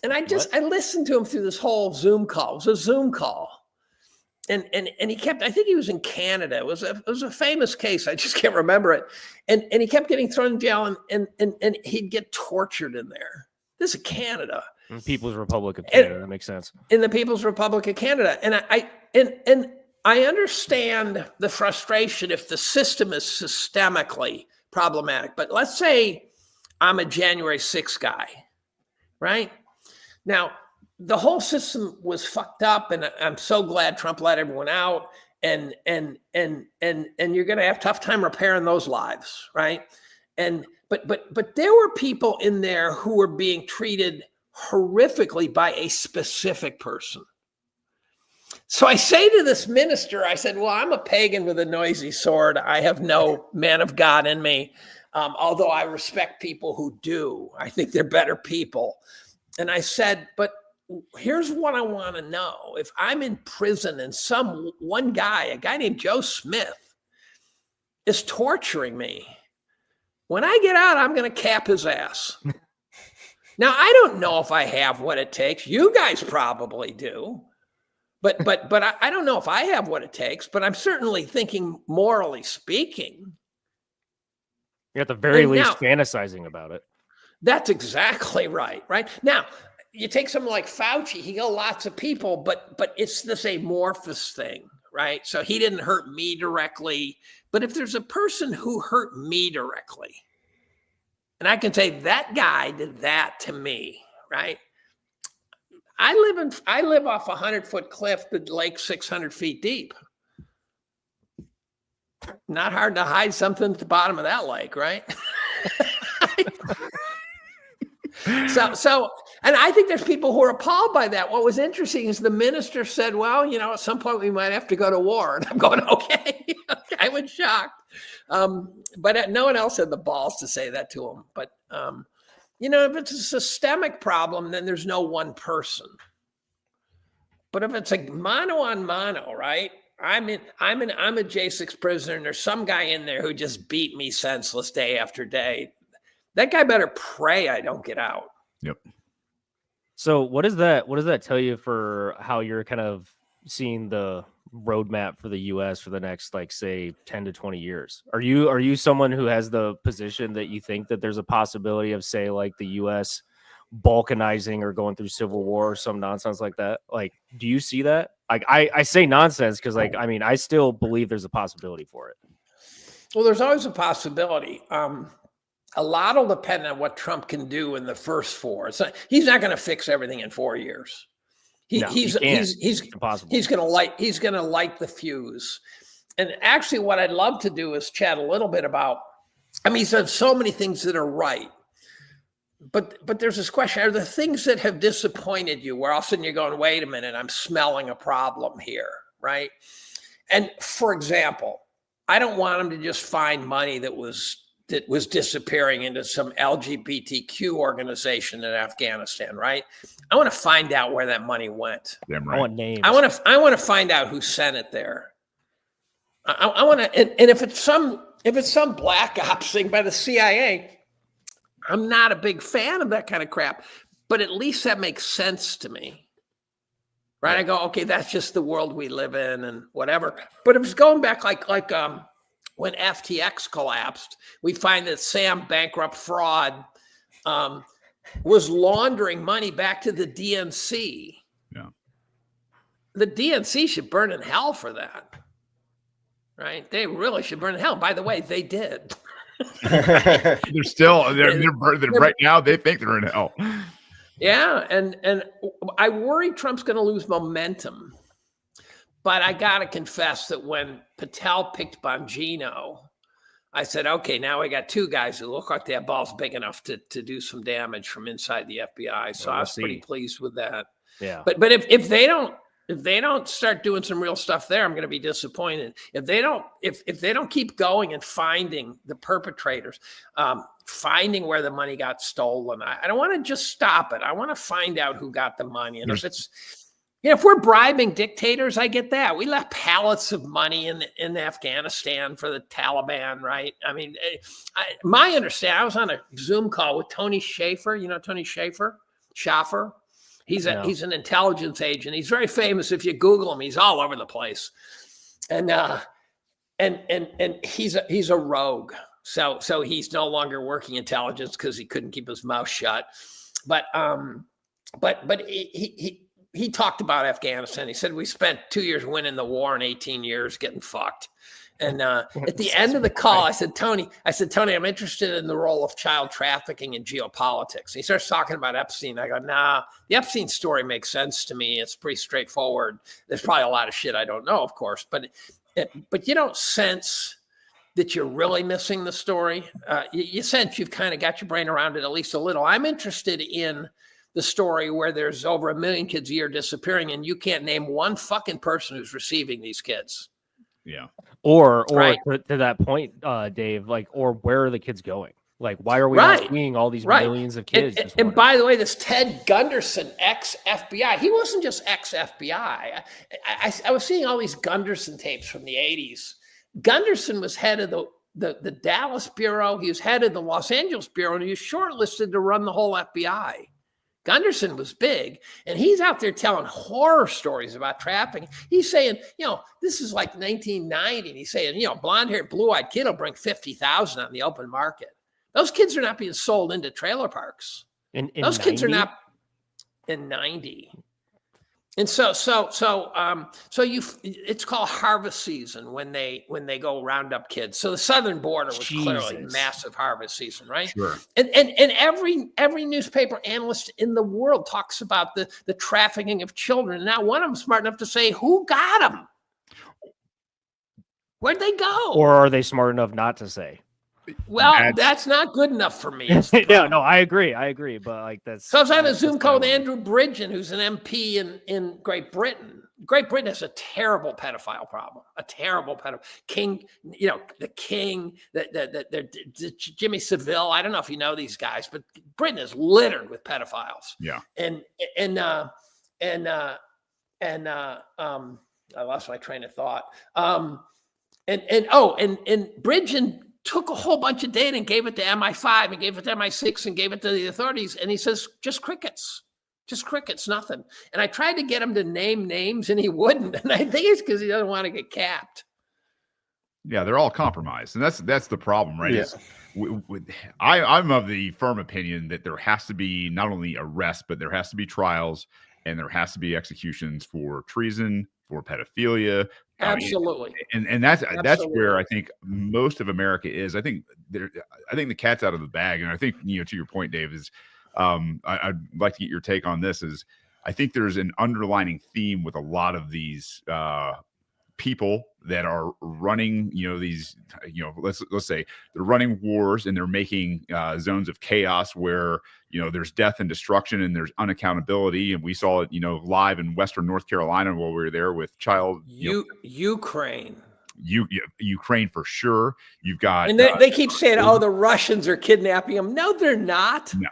And I listened to him through this whole Zoom call. It was a Zoom call. And he kept, I think he was in Canada. It was a famous case. I just can't remember it. And he kept getting thrown in jail and he'd get tortured in there. This is Canada. People's Republic of Canada. That makes sense. In the People's Republic of Canada. And I understand the frustration if the system is systemically problematic. But let's say I'm a January 6th guy, right? Now, the whole system was fucked up, and I'm so glad Trump let everyone out. And you're going to have a tough time repairing those lives, right? But there were people in there who were being treated horrifically by a specific person. So I say to this minister, I said, well, I'm a pagan with a noisy sword. I have no man of God in me, although I respect people who do. I think they're better people. And I said, but here's what I want to know. If I'm in prison and one guy, a guy named Joe Smith, is torturing me, when I get out, I'm going to cap his ass. Now, I don't know if I have what it takes. You guys probably do. But I don't know if I have what it takes, but I'm certainly thinking, morally speaking. You're at the very least fantasizing about it. That's exactly right. Right now, you take someone like Fauci, he got lots of people, but it's this amorphous thing, right? So he didn't hurt me directly. But if there's a person who hurt me directly, and I can say that guy did that to me, right? I live off a 100-foot cliff, the lake 600 feet deep. Not hard to hide something at the bottom of that lake, right? So, and I think there's people who are appalled by that. What was interesting is the minister said, well, at some point we might have to go to war. And I'm going, okay. I was shocked. But no one else had the balls to say that to him. But, if it's a systemic problem, then there's no one person. But if it's a mano on mano, right? I'm a J6 prisoner and there's some guy in there who just beat me senseless day after day. That guy better pray I don't get out. Yep. So what does that tell you for how you're kind of seeing the roadmap for the US for the next, like, say 10 to 20 years? Are you someone who has the position that you think that there's a possibility of, say, like the US balkanizing or going through civil war or some nonsense like that? Like, do you see that? Like, I say nonsense because, like, I mean, I still believe there's a possibility for it. Well, there's always a possibility. A lot will depend on what Trump can do in the first 4. He's not going to fix everything in 4 years. He's impossible. He's gonna light the fuse. And actually, what I'd love to do is chat a little bit about. I mean, he's done so many things that are right, but there's this question: are there things that have disappointed you, where all of a sudden you're going, "Wait a minute, I'm smelling a problem here," right? And for example, I don't want him to just find money that was disappearing into some LGBTQ organization in Afghanistan, right? I want to find out where that money went. Damn right. I want names. I want to find out who sent it there. I want to, and if it's some black ops thing by the CIA, I'm not a big fan of that kind of crap. But at least that makes sense to me, right? I go, okay, that's just the world we live in, and whatever. But if it's going back like when FTX collapsed, we find that Sam Bankrupt Fraud was laundering money back to the DNC. Yeah. The DNC should burn in hell for that, right? They really should burn in hell. By the way, they did. They're right now. They think they're in hell. Yeah, and I worry Trump's going to lose momentum. But I got to confess that when Patel picked Bongino, I said, okay, now we got two guys who look like they have balls big enough to do some damage from inside the FBI. So I was pretty pleased with that. Yeah. But if they don't start doing some real stuff there, I'm going to be disappointed. If they don't keep going and finding the perpetrators, finding where the money got stolen, I don't want to just stop it. I want to find out who got the money. And if we're bribing dictators, I get that. We left pallets of money in Afghanistan for the Taliban, right? I mean, my understanding, I was on a Zoom call with Tony Shaffer. You know Tony Shaffer? Schaffer? He's an intelligence agent. He's very famous. If you Google him, he's all over the place. And he's a rogue. So he's no longer working intelligence because he couldn't keep his mouth shut. But he talked about Afghanistan. He said, we spent 2 years winning the war and 18 years getting fucked. And at the end of the call, I said, Tony, I'm interested in the role of child trafficking in geopolitics. He starts talking about Epstein. I go, nah, the Epstein story makes sense to me. It's pretty straightforward. There's probably a lot of shit I don't know, of course, but you don't sense that you're really missing the story. You sense you've kind of got your brain around it at least a little. I'm interested in the story where there's over 1 million kids a year disappearing and you can't name one fucking person who's receiving these kids. Yeah. Or right. to that point, Dave, like, or where are the kids going? Like, why are we not seeing all these millions of kids? And by the way, this Ted Gunderson, ex-FBI, he wasn't just ex-FBI. I was seeing all these Gunderson tapes from the 80s. Gunderson was head of the Dallas Bureau. He was head of the Los Angeles Bureau, and he was shortlisted to run the whole FBI. Gunderson was big, and he's out there telling horror stories about trafficking. He's saying, this is like 1990. And he's saying, blonde-haired, blue-eyed kid will bring 50,000 on the open market. Those kids are not being sold into trailer parks. Those kids are not in 90. And so it's called harvest season when they go round up kids. So the southern border was clearly massive harvest season, right? Sure. And every newspaper analyst in the world talks about the trafficking of children. And now one of them smart enough to say, who got them? Where'd they go? Or are they smart enough not to say? Well, that's not good enough for me. No, I agree. But like that's. So I was on a Zoom call with Andrew Bridgen, who's an MP in Great Britain. Great Britain has a terrible pedophile problem. A terrible pedophile king. The king, the Jimmy Savile. I don't know if you know these guys, but Britain is littered with pedophiles. Yeah. And I lost my train of thought. And Bridgen took a whole bunch of data and gave it to MI5 and gave it to MI6 and gave it to the authorities. And he says, just crickets, nothing. And I tried to get him to name names and he wouldn't. And I think it's because he doesn't want to get capped. Yeah, they're all compromised. And that's the problem, right? Yeah. I'm of the firm opinion that there has to be not only arrests, but there has to be trials and there has to be executions for treason, for pedophilia. Absolutely. And that's where I think most of America is. I think the cat's out of the bag. And I think, to your point, Dave, is I'd like to get your take on this is I think there's an underlining theme with a lot of these people that are running, these, let's say they're running wars and they're making zones of chaos where, there's death and destruction and there's unaccountability. And we saw it, live in Western North Carolina while we were there with Ukraine. Ukraine for sure. You've got, and they keep saying, "Oh, the Russians are kidnapping them." No, they're not. No.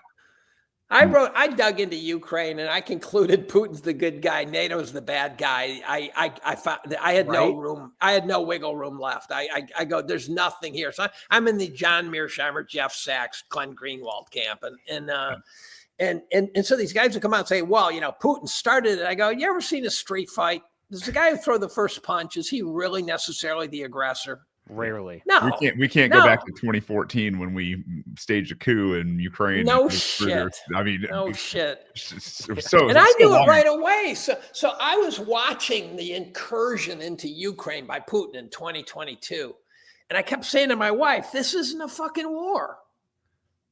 I dug into Ukraine and I concluded Putin's the good guy, NATO's the bad guy. I found I had no room. I had no wiggle room left. I go, there's nothing here. So I'm in the John Mearsheimer, Jeff Sachs, Glenn Greenwald camp, and so these guys will come out and say, "Well, Putin started it." I go, "You ever seen a street fight? Does the guy who throw the first punch, is he really necessarily the aggressor?" Rarely. No, we can't go back to 2014 when we staged a coup in Ukraine. No shit. I mean, no shit. And I knew it right away. So I was watching the incursion into Ukraine by Putin in 2022, and I kept saying to my wife, "This isn't a fucking war."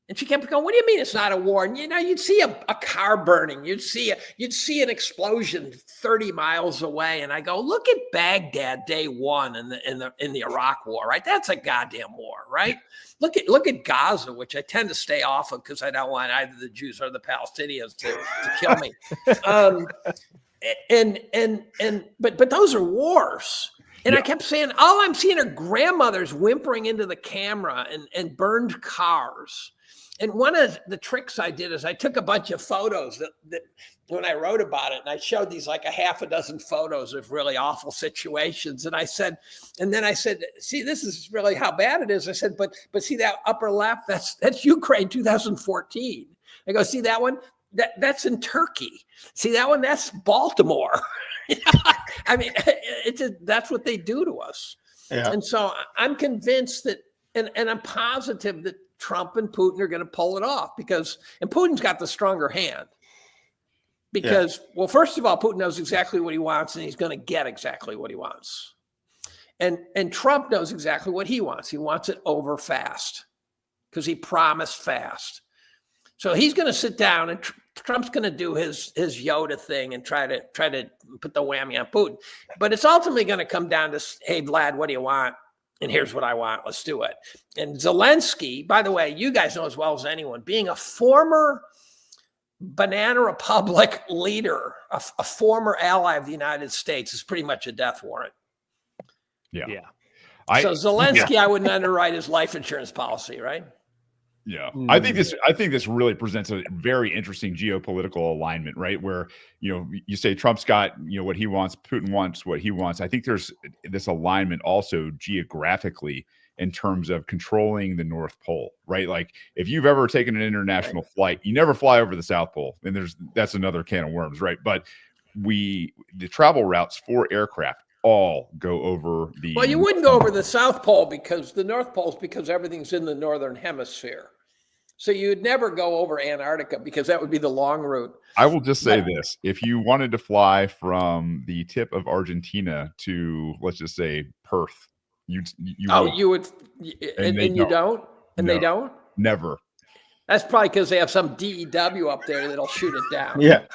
And she kept going, "What do you mean it's not a war?" And you'd see a car burning, you'd see an explosion 30 miles away, and I go, "Look at Baghdad day one in the Iraq War, right? That's a goddamn war, right? Look at Gaza, which I tend to stay off of because I don't want either the Jews or the Palestinians to kill me. But those are wars." And I kept saying, all I'm seeing are grandmothers whimpering into the camera and burned cars. And one of the tricks I did is I took a bunch of photos that when I wrote about it, and I showed these like a half a dozen photos of really awful situations. And then I said, "See, this is really how bad it is." I said, but see that upper left, that's Ukraine 2014. I go, "See that one? That's in Turkey. See that one? That's Baltimore." I mean, that's what they do to us. Yeah. And so I'm convinced that, and I'm positive that Trump and Putin are going to pull it off and Putin's got the stronger hand because, well, first of all, Putin knows exactly what he wants and he's going to get exactly what he wants. And Trump knows exactly what he wants. He wants it over fast because he promised fast. So he's going to sit down and Trump's going to do his Yoda thing and try to put the whammy on Putin. But it's ultimately going to come down to, "Hey, Vlad, what do you want? And here's what I want. Let's do it." And Zelensky, by the way, you guys know as well as anyone, being a former Banana Republic leader, a former ally of the United States, is pretty much a death warrant. Yeah. So Zelensky, I wouldn't underwrite his life insurance policy, right? Yeah, I think this really presents a very interesting geopolitical alignment, right? Where you say Trump's got what he wants, Putin wants what he wants. I think there's this alignment also geographically in terms of controlling the North Pole, right? Like if you've ever taken an international flight, you never fly over the South Pole, and that's another can of worms, right? But the travel routes for aircraft all go over the. Well, you wouldn't go over the South Pole because the North Pole is because everything's in the Northern Hemisphere. So you'd never go over Antarctica because that would be the long route. I will just say this. If you wanted to fly from the tip of Argentina to, let's just say, Perth, you would. And you don't? And they don't? Never. That's probably because they have some DEW up there that'll shoot it down. Yeah.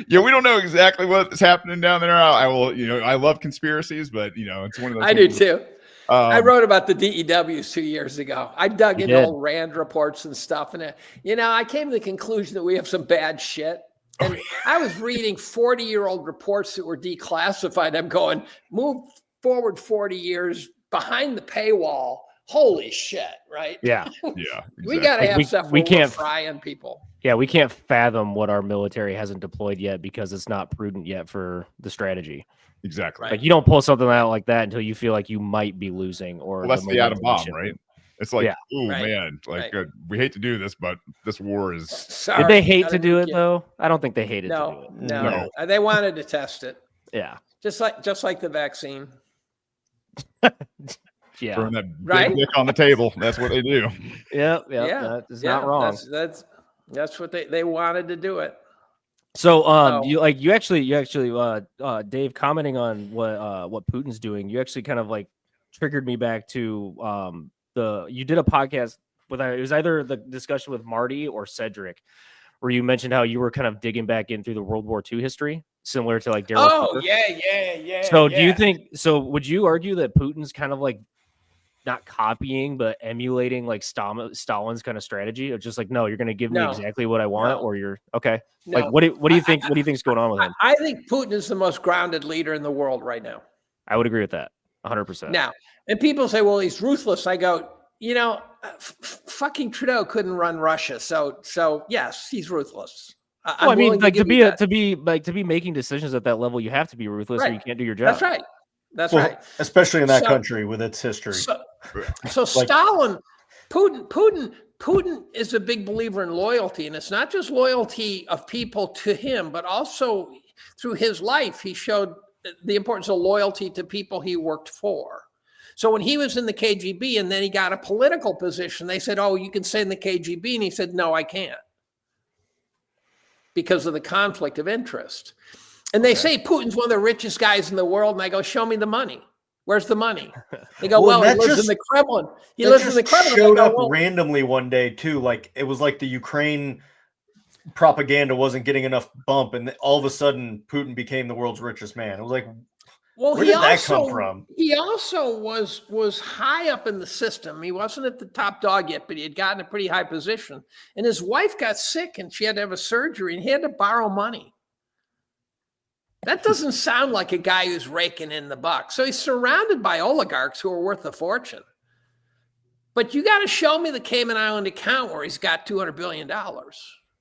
Yeah, we don't know exactly what's happening down there. I love conspiracies, but, it's one of those. I do too. I wrote about the DEWs 2 years ago. I dug into old RAND reports and stuff. And, I came to the conclusion that we have some bad shit. And I was reading 40-year-old reports that were declassified. I'm going, move forward 40 years behind the paywall. Holy shit, right? Yeah. Yeah. Exactly. We got to have stuff we can't frying people. Yeah, we can't fathom what our military hasn't deployed yet because it's not prudent yet for the strategy. Exactly. Right. Like you don't pull something out like that until you feel like you might be losing. Or that's the atom bomb, right? It's like, man, we hate to do this, but this war is. Sorry, did they hate to do it though? I don't think they hated to do it. No, they wanted to test it. Yeah, just like the vaccine. Yeah, throwing that big dick on the table. That's what they do. Yeah. That is not wrong. That's what they wanted to do it. So, you actually, Dave, commenting on what Putin's doing, you actually kind of like triggered me back to you did a podcast with it was either the discussion with Marty or Cedric, where you mentioned how you were kind of digging back in through the World War II history, similar to like Daryl. Oh, Cooper. yeah. So do you think, so would you argue that Putin's kind of like not copying, but emulating like Stalin's kind of strategy of just like, no, you're going to give me exactly what I want, or you're okay. No. Like, what do you think? What do you think's going on with him? I think Putin is the most grounded leader in the world right now. I would agree with that 100%. Now, and people say, well, he's ruthless. I go, fucking Trudeau couldn't run Russia. So yes, he's ruthless. Well, I mean, like to be making decisions at that level, you have to be ruthless, or you can't do your job. That's right. That's right. Especially in that country with its history. So Stalin, Putin is a big believer in loyalty, and it's not just loyalty of people to him, but also through his life, he showed the importance of loyalty to people he worked for. So when he was in the KGB and then he got a political position, they said, oh, you can stay in the KGB. And he said, no, I can't, because of the conflict of interest. And they say Putin's one of the richest guys in the world. And I go, show me the money. Where's the money? They go, well, he lives in the Kremlin. He lives in the Kremlin. Showed up randomly one day too. Like it was like the Ukraine propaganda wasn't getting enough bump, and all of a sudden Putin became the world's richest man. It was like, well, where did that come from? He also was high up in the system. He wasn't at the top dog yet, but he had gotten a pretty high position. And his wife got sick, and she had to have a surgery, and he had to borrow money. That doesn't sound like a guy who's raking in the buck. So he's surrounded by oligarchs who are worth a fortune. But you got to show me the Cayman Island account where he's got $200 billion,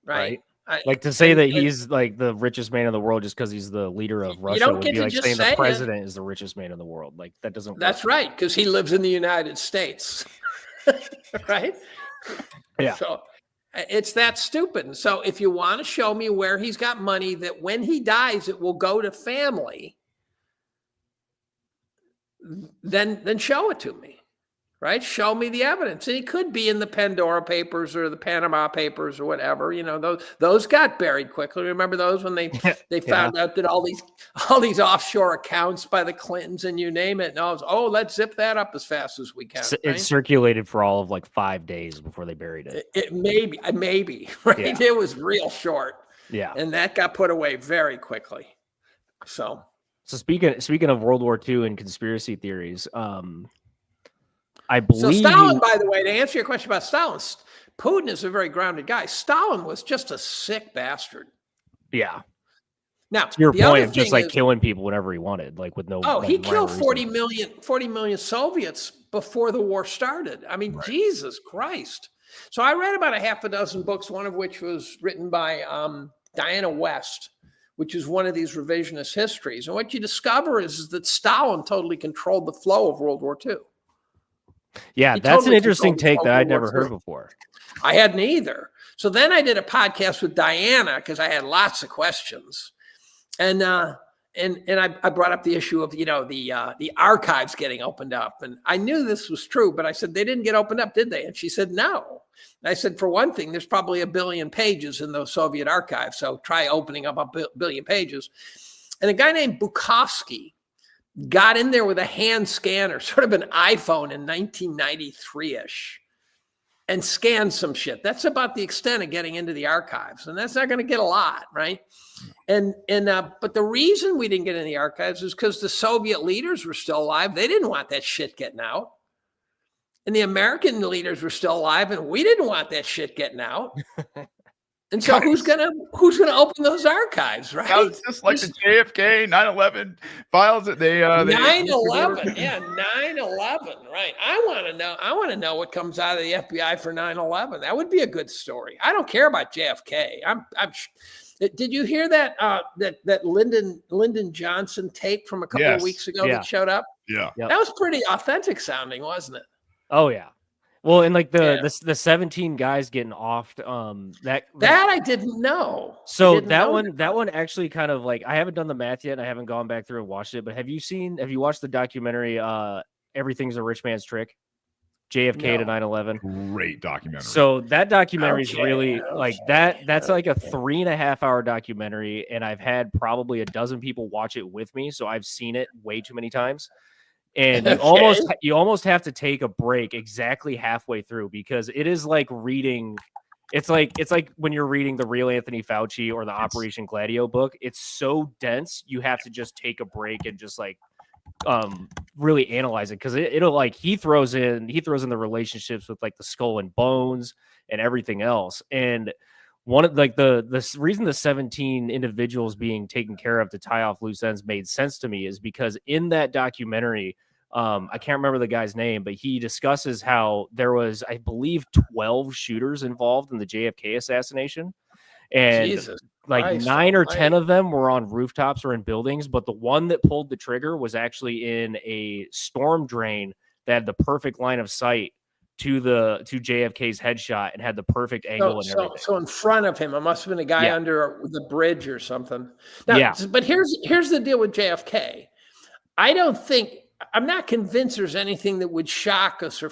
right? Like to say that he's like the richest man in the world just because he's the leader of Russia would be like saying the president is the richest man in the world. Like that doesn't work. That's right, because he lives in the United States, right? Yeah. So it's that stupid. And so if you want to show me where he's got money that when he dies, it will go to family, then show it to me, right? Show me the evidence. And he could be in the Pandora Papers or the Panama Papers or whatever. Those got buried quickly. Remember those when they found out that all these offshore accounts by the Clintons and you name it. And I was, let's zip that up as fast as we can. It circulated for all of like 5 days before they buried it. It maybe, right? Yeah. It was real short. Yeah. And that got put away very quickly. So speaking of World War II and conspiracy theories, I believe. So Stalin, by the way, to answer your question about Stalin, Putin is a very grounded guy. Stalin was just a sick bastard. Yeah. Now, to your point of just like killing people whenever he wanted, like with no. He killed 40 million Soviets before the war started. I mean, right. Jesus Christ. So I read about a half a dozen books, one of which was written by Diana West, which is one of these revisionist histories. And what you discover is that Stalin totally controlled the flow of World War II. Yeah, that's an interesting take that I'd never heard before. I hadn't either. So then I did a podcast with Diana because I had lots of questions, and I brought up the issue of the archives getting opened up, and I knew this was true, but I said they didn't get opened up, did they? And she said no. And I said, for one thing, there's probably 1 billion pages in those Soviet archives, so try opening up 1 billion pages. And a guy named Bukovsky got in there with a hand scanner, sort of an iPhone in 1993-ish, and scanned some shit. That's about the extent of getting into the archives. And that's not going to get a lot, right? But the reason we didn't get in the archives is because the Soviet leaders were still alive. They didn't want that shit getting out. And the American leaders were still alive, and we didn't want that shit getting out. And so who's gonna open those archives, right? That was just like the JFK 9/11 files that they 9/11, yeah, 9/11, right? I want to know what comes out of the FBI for 9/11. That would be a good story. I don't care about JFK. Did you hear that that Lyndon Johnson tape from a couple of weeks ago that showed up? Yeah, that was pretty authentic sounding, wasn't it? Oh yeah. Well, and like the 17 guys getting offed, that I didn't know. So that one actually kind of like, I haven't done the math yet. And I haven't gone back through and watched it, but have you watched the documentary, Everything's a Rich Man's Trick? JFK to 9/11. Great documentary. So that documentary is really like that. That's like a 3.5 hour documentary. And I've had probably 12 people watch it with me. So I've seen it way too many times. And you almost have to take a break exactly halfway through, because it is like reading It's like when you're reading the real Anthony Fauci or the Operation Gladio book. It's so dense, you have to just take a break and just like really analyze it, because it'll like he throws in the relationships with like the skull and bones and everything else. And one of like the reason the 17 individuals being taken care of to tie off loose ends made sense to me is because in that documentary, I can't remember the guy's name, but he discusses how there was, I believe, 12 shooters involved in the JFK assassination. And Jesus like Christ 9 or almighty. 10 of them were on rooftops or in buildings, but the one that pulled the trigger was actually in a storm drain that had the perfect line of sight to JFK's headshot and had the perfect angle and everything. So in front of him, it must have been a guy under the bridge or something. Now, Yeah. But here's the deal with JFK. I'm not convinced there's anything that would shock us or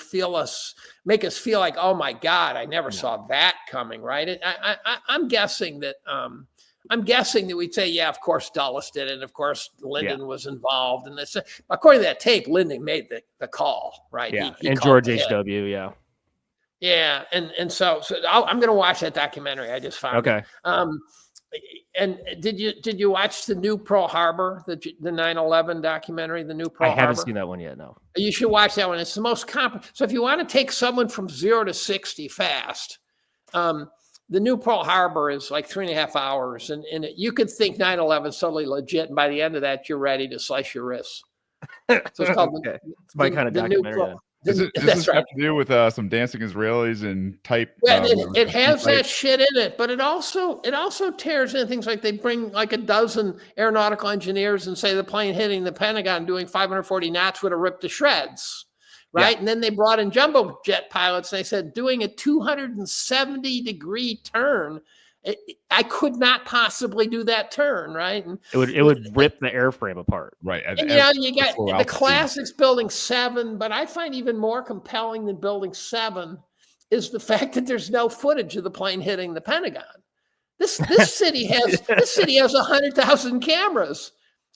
make us feel like, oh my God, I never saw that coming, right? I'm guessing that we'd say, yeah, of course Dulles did it, and of course Lyndon was involved, and this. According to that tape, Lyndon made the call, right? Yeah, he and called George H.W. Yeah. Yeah, and so I'm going to watch that documentary. I just found it. And did you watch the new Pearl Harbor, the 9/11 documentary, the new Pearl Harbor? I haven't seen that one yet. No. You should watch that one. It's the most So if you want to take someone from 0 to 60 fast, the new Pearl Harbor is like 3.5 hours, and you could think 9/11 is totally legit, and by the end of that, you're ready to slice your wrists. So it's called it's my kind of documentary. Does this have to do with some dancing Israelis and type? Yeah, it has that shit in it, but it also tears in things like they bring like a dozen aeronautical engineers and say the plane hitting the Pentagon doing 540 knots would have ripped to shreds, right? Yeah. And then they brought in jumbo jet pilots and they said doing a 270-degree turn, I could not possibly do that turn, right? And it would rip the airframe apart, right? And you got the classics Building 7, but I find even more compelling than Building 7 is the fact that there's no footage of the plane hitting the Pentagon. This city has 100,000 cameras,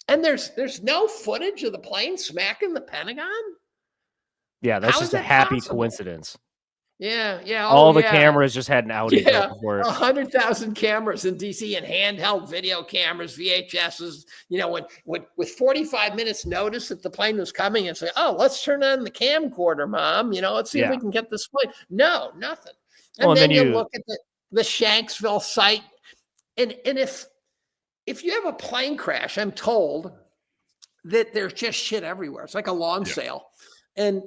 and there's no footage of the plane smacking the Pentagon. Yeah, that's just a happy coincidence. Yeah. All the cameras just had an outage. Yeah, 100,000 cameras in DC and handheld video cameras, VHSs. With 45 minutes notice that the plane was coming, and say, "Oh, let's turn on the camcorder, Mom. Let's see if we can get this plane." No, nothing. And then you look at the Shanksville site, and if you have a plane crash, I'm told that there's just shit everywhere. It's like a lawn sale. And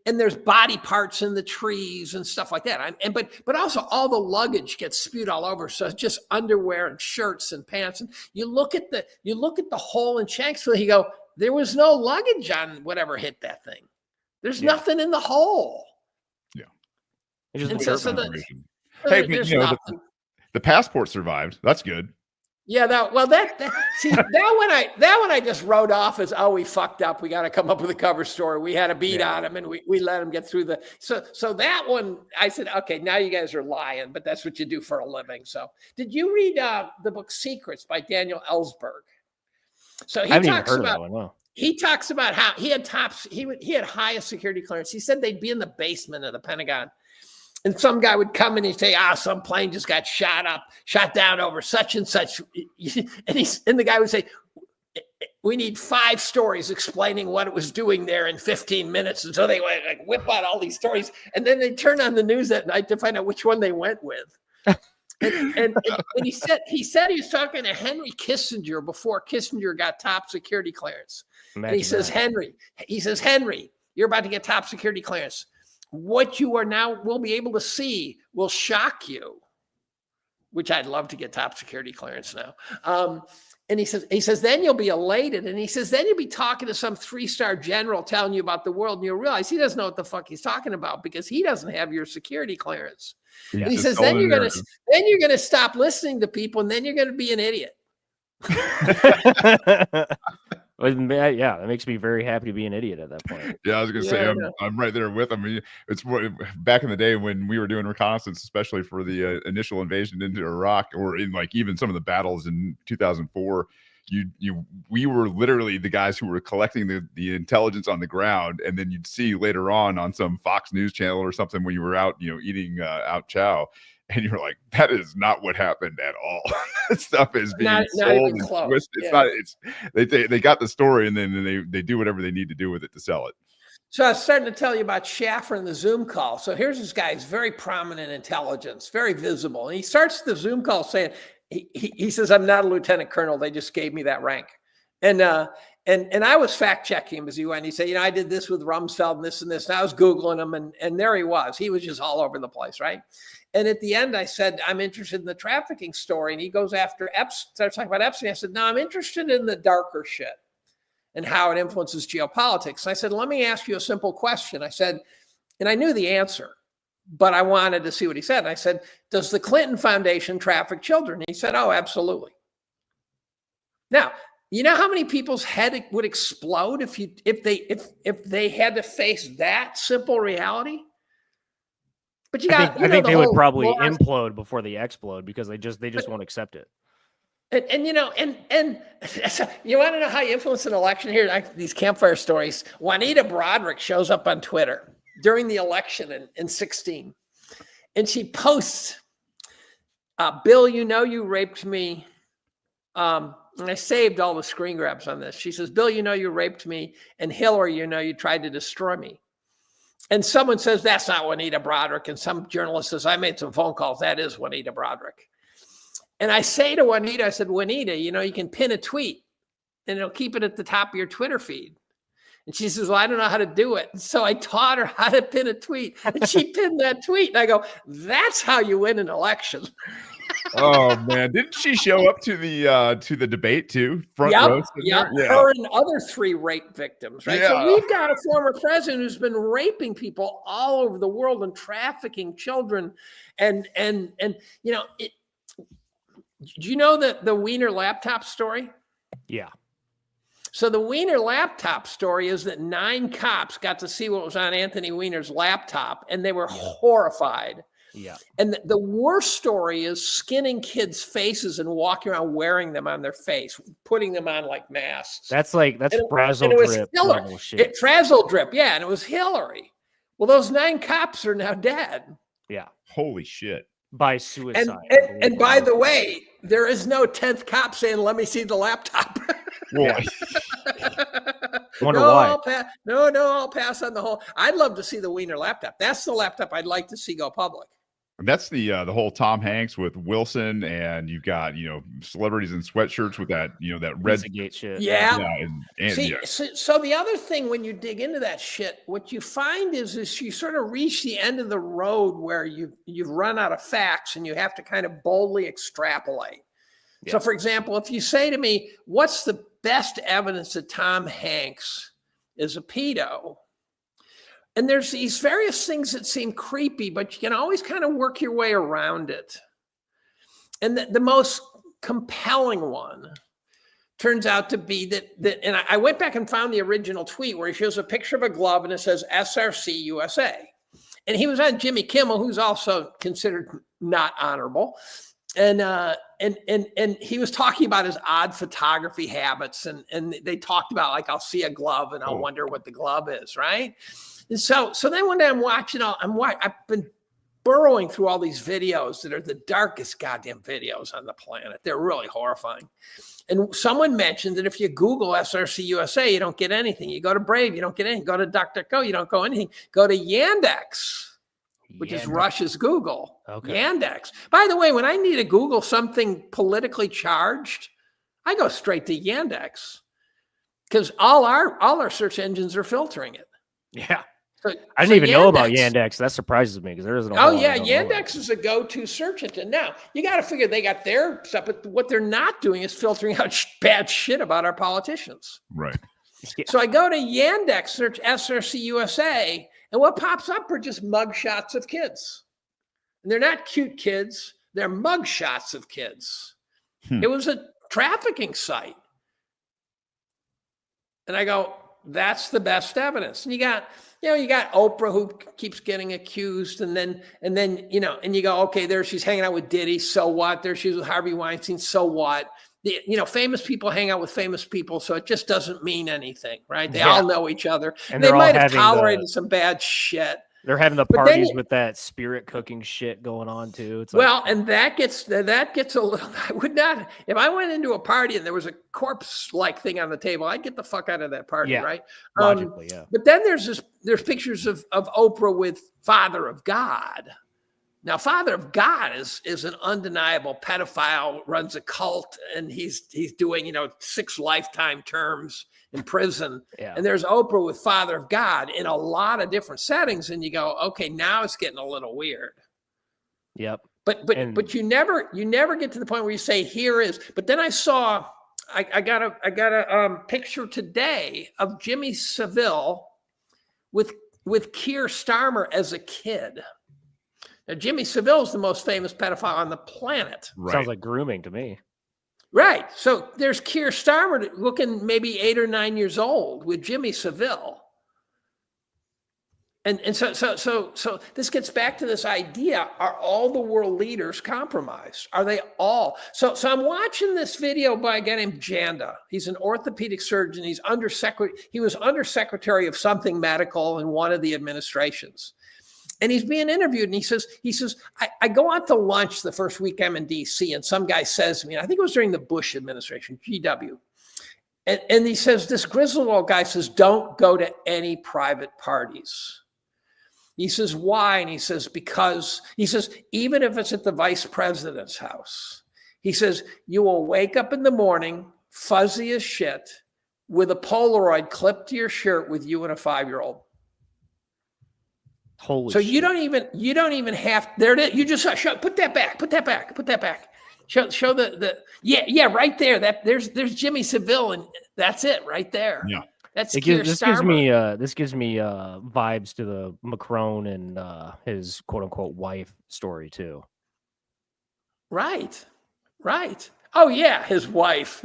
there's body parts in the trees and stuff like that. But also all the luggage gets spewed all over. So it's just underwear and shirts and pants. And you look at the hole in Shanksville. You go, there was no luggage on whatever hit that thing. There's nothing in the hole. Yeah. The passport survived. That's good. Yeah, that one I just wrote off as, oh, we fucked up. We got to come up with a cover story. We had a beat on him, and we let him get through so that one. I said, okay, now you guys are lying, but that's what you do for a living. So, did you read the book Secrets by Daniel Ellsberg? So he talks about how he had highest security clearance. He said they'd be in the basement of the Pentagon. And some guy would come and he'd say, some plane just got shot down over such and such. And the guy would say, we need 5 stories explaining what it was doing there in 15 minutes. And so they would like whip out all these stories. And then they turn on the news at night to find out which one they went with. and he said he was talking to Henry Kissinger before Kissinger got top security clearance. And he says, Henry, you're about to get top security clearance. What you are now will be able to see will shock you, which I'd love to get top security clearance now. And he says, then you'll be elated. And he says, then you'll be talking to some 3-star general telling you about the world. And you'll realize he doesn't know what the fuck he's talking about because he doesn't have your security clearance. Yeah, and he says, then you're going to stop listening to people. And then you're going to be an idiot. Yeah, that makes me very happy to be an idiot at that point. Yeah, I was gonna say I'm right there with him. It's back in the day when we were doing reconnaissance, especially for the initial invasion into Iraq, or in like even some of the battles in 2004. We were literally the guys who were collecting the intelligence on the ground, and then you'd see later on some Fox News channel or something when you were out, eating out chow. and you're like, that is not what happened at all. This stuff is being Not sold even and close. twisted. It's Yeah. not. It's they got the story, and then they do whatever they need to do with it to sell it. So I was starting to tell you about Schaffer and the Zoom call. So here's this guy, he's very prominent intelligence, very visible. And he starts the Zoom call saying, he says, I'm not a lieutenant colonel. They just gave me that rank. And I was fact checking him as he went. He said, I did this with Rumsfeld and this and this. And I was Googling him, and there he was. He was just all over the place, right? And at the end, I said, I'm interested in the trafficking story. And he goes after Epstein, starts talking about Epstein. I said, no, I'm interested in the darker shit and how it influences geopolitics. And I said, let me ask you a simple question. I said, and I knew the answer, but I wanted to see what he said. And I said, does the Clinton Foundation traffic children? And he said, oh, absolutely. Now, you know how many people's head would explode if they had to face that simple reality? But I think they would probably implode before they explode because they just won't accept it. And you want to know how you influence an election? Here, these campfire stories. Juanita Broderick shows up on Twitter during the election in 16, and she posts, "Bill, you raped me." And I saved all the screen grabs on this. She says, "Bill, you raped me," and Hillary, you tried to destroy me. And someone says that's not Juanita Broderick, and some journalist says I made some phone calls. That is Juanita Broderick. And I say to Juanita, I said, Juanita, you can pin a tweet and it'll keep it at the top of your Twitter feed. And she says, well, I don't know how to do it. And so I taught her how to pin a tweet, and she pinned that tweet. And I go, that's how you win an election. Oh man, didn't she show up to the debate too? Front row. Yeah, her and other 3 rape victims, right? Yeah. So we've got a former president who's been raping people all over the world and trafficking children. And do you know the Wiener laptop story? Yeah. So the Wiener laptop story is that 9 cops got to see what was on Anthony Weiner's laptop, and they were horrified. Yeah. And the worst story is skinning kids' faces and walking around wearing them on their face, putting them on like masks. That's frazzle drip level shit. Frazzle drip, yeah. And it was Hillary. Well, those 9 cops are now dead. Yeah. Holy shit. By suicide. And by the way, there is no 10th cop saying, let me see the laptop. Well, Wonder why. I'll pass on the whole. I'd love to see the Wiener laptop. That's the laptop I'd like to see go public. that's the whole Tom Hanks with Wilson, and you've got celebrities in sweatshirts with that that red Pizzagate shit. Yeah. And So the other thing when you dig into that shit, what you find is you sort of reach the end of the road where you've run out of facts and you have to kind of boldly extrapolate. Yeah. So for example, if you say to me, what's the best evidence that Tom Hanks is a pedo? And there's these various things that seem creepy, but you can always kind of work your way around it. And the most compelling one turns out to be that and I went back and found the original tweet where he shows a picture of a glove and it says SRC USA. And he was on Jimmy Kimmel, who's also considered not honorable. And he was talking about his odd photography habits. And they talked about, like, I'll see a glove and I'll wonder what the glove is, right? And so then one day I'm watching, I've been burrowing through all these videos that are the darkest goddamn videos on the planet. They're really horrifying. And someone mentioned that if you Google SRC USA, you don't get anything. You go to Brave, you don't get anything. Go to DuckDuckGo, you don't go anything. Go to Yandex, which is Russia's Google. Okay. Yandex. By the way, when I need to Google something politically charged, I go straight to Yandex because all our search engines are filtering it. Yeah. I didn't even know about Yandex. That surprises me because there isn't a whole lot Yandex is a go-to search engine. Now, you got to figure they got their stuff, but what they're not doing is filtering out bad shit about our politicians. Right. Yeah. So I go to Yandex, search SRC USA, and what pops up are just mugshots of kids. And they're not cute kids. They're mugshots of kids. It was a trafficking site. And I go, that's the best evidence. And you got Oprah who keeps getting accused, and then you go, okay, there she's hanging out with Diddy, so what? There she is with Harvey Weinstein, so what? Famous people hang out with famous people, so it just doesn't mean anything, right? They all know each other. And they might have tolerated some bad shit, They're having the But then parties with that spirit cooking shit going on too. It's well, and that gets a little. I would not if I went into a party and there was a corpse-like thing on the table. I'd get the fuck out of that party, right? Logically, yeah. But then there's pictures of Oprah with Father of God. Now, Father of God is an undeniable pedophile, runs a cult, and he's doing 6 lifetime terms in prison. Yeah. And there's Oprah with Father of God in a lot of different settings, and you go, okay, now it's getting a little weird. Yep. But you never get to the point where you say here is. But then I saw I got a picture today of Jimmy Savile with Keir Starmer as a kid. Now, Jimmy Savile is the most famous pedophile on the planet. Right. Sounds like grooming to me. Right. So there's Keir Starmer looking maybe 8 or 9 years old with Jimmy Savile. And so this gets back to this idea: are all the world leaders compromised? Are they all? So I'm watching this video by a guy named Janda. He's an orthopedic surgeon. He was undersecretary of something medical in one of the administrations. And he's being interviewed, and he says, I go out to lunch the first week I'm in DC, and some guy says to me, I think it was during the Bush administration, GW. And he says, this grizzled old guy says, don't go to any private parties. He says, why? And he says, because, he says, even if it's at the vice president's house, he says, you will wake up in the morning, fuzzy as shit, with a Polaroid clipped to your shirt with you and a 5-year-old. Holy so shit. you don't even have there it is. You just put that back. Show the right there. There's Jimmy Savile, and that's it right there. Yeah. This gives me vibes to the Macron and his quote unquote wife story too. Right. Oh yeah, his wife.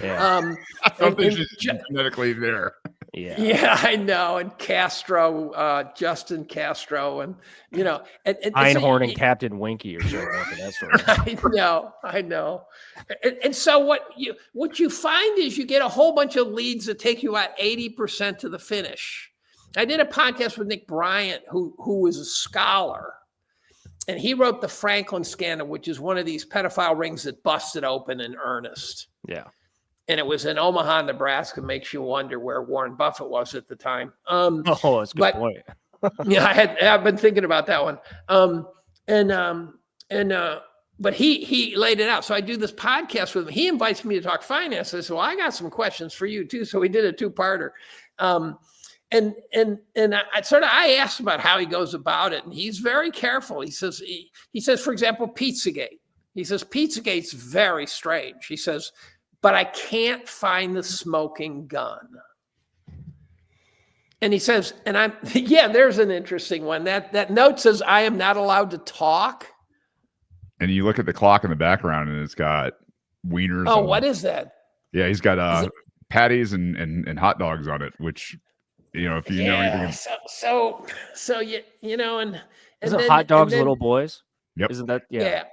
Yeah. I don't think she's genetically there. Yeah, I know. And Castro, Justin Castro, and Einhorn and Captain Winky or something like that sort of. I know. And so what you find is you get a whole bunch of leads that take you out 80% to the finish. I did a podcast with Nick Bryant, who was a scholar. And he wrote the Franklin scandal, which is one of these pedophile rings that busted open in earnest. Yeah. And it was in Omaha, Nebraska. Makes you wonder where Warren Buffett was at the time. That's a good point. Yeah, I've been thinking about that one. But he laid it out. So I do this podcast with him. He invites me to talk finance. I said, well, I got some questions for you too. So we did a 2-parter. And I asked about how he goes about it, and he's very careful. He says, for example, Pizzagate. He says, Pizzagate's very strange. He says, but I can't find the smoking gun. And he says, there's an interesting one. That note says, I am not allowed to talk. And you look at the clock in the background, and it's got wieners. Oh, what is that? Yeah, he's got patties and hot dogs on it, which, if you know anything. So and isn't hot dogs little boys? Yep. Isn't that? Yeah.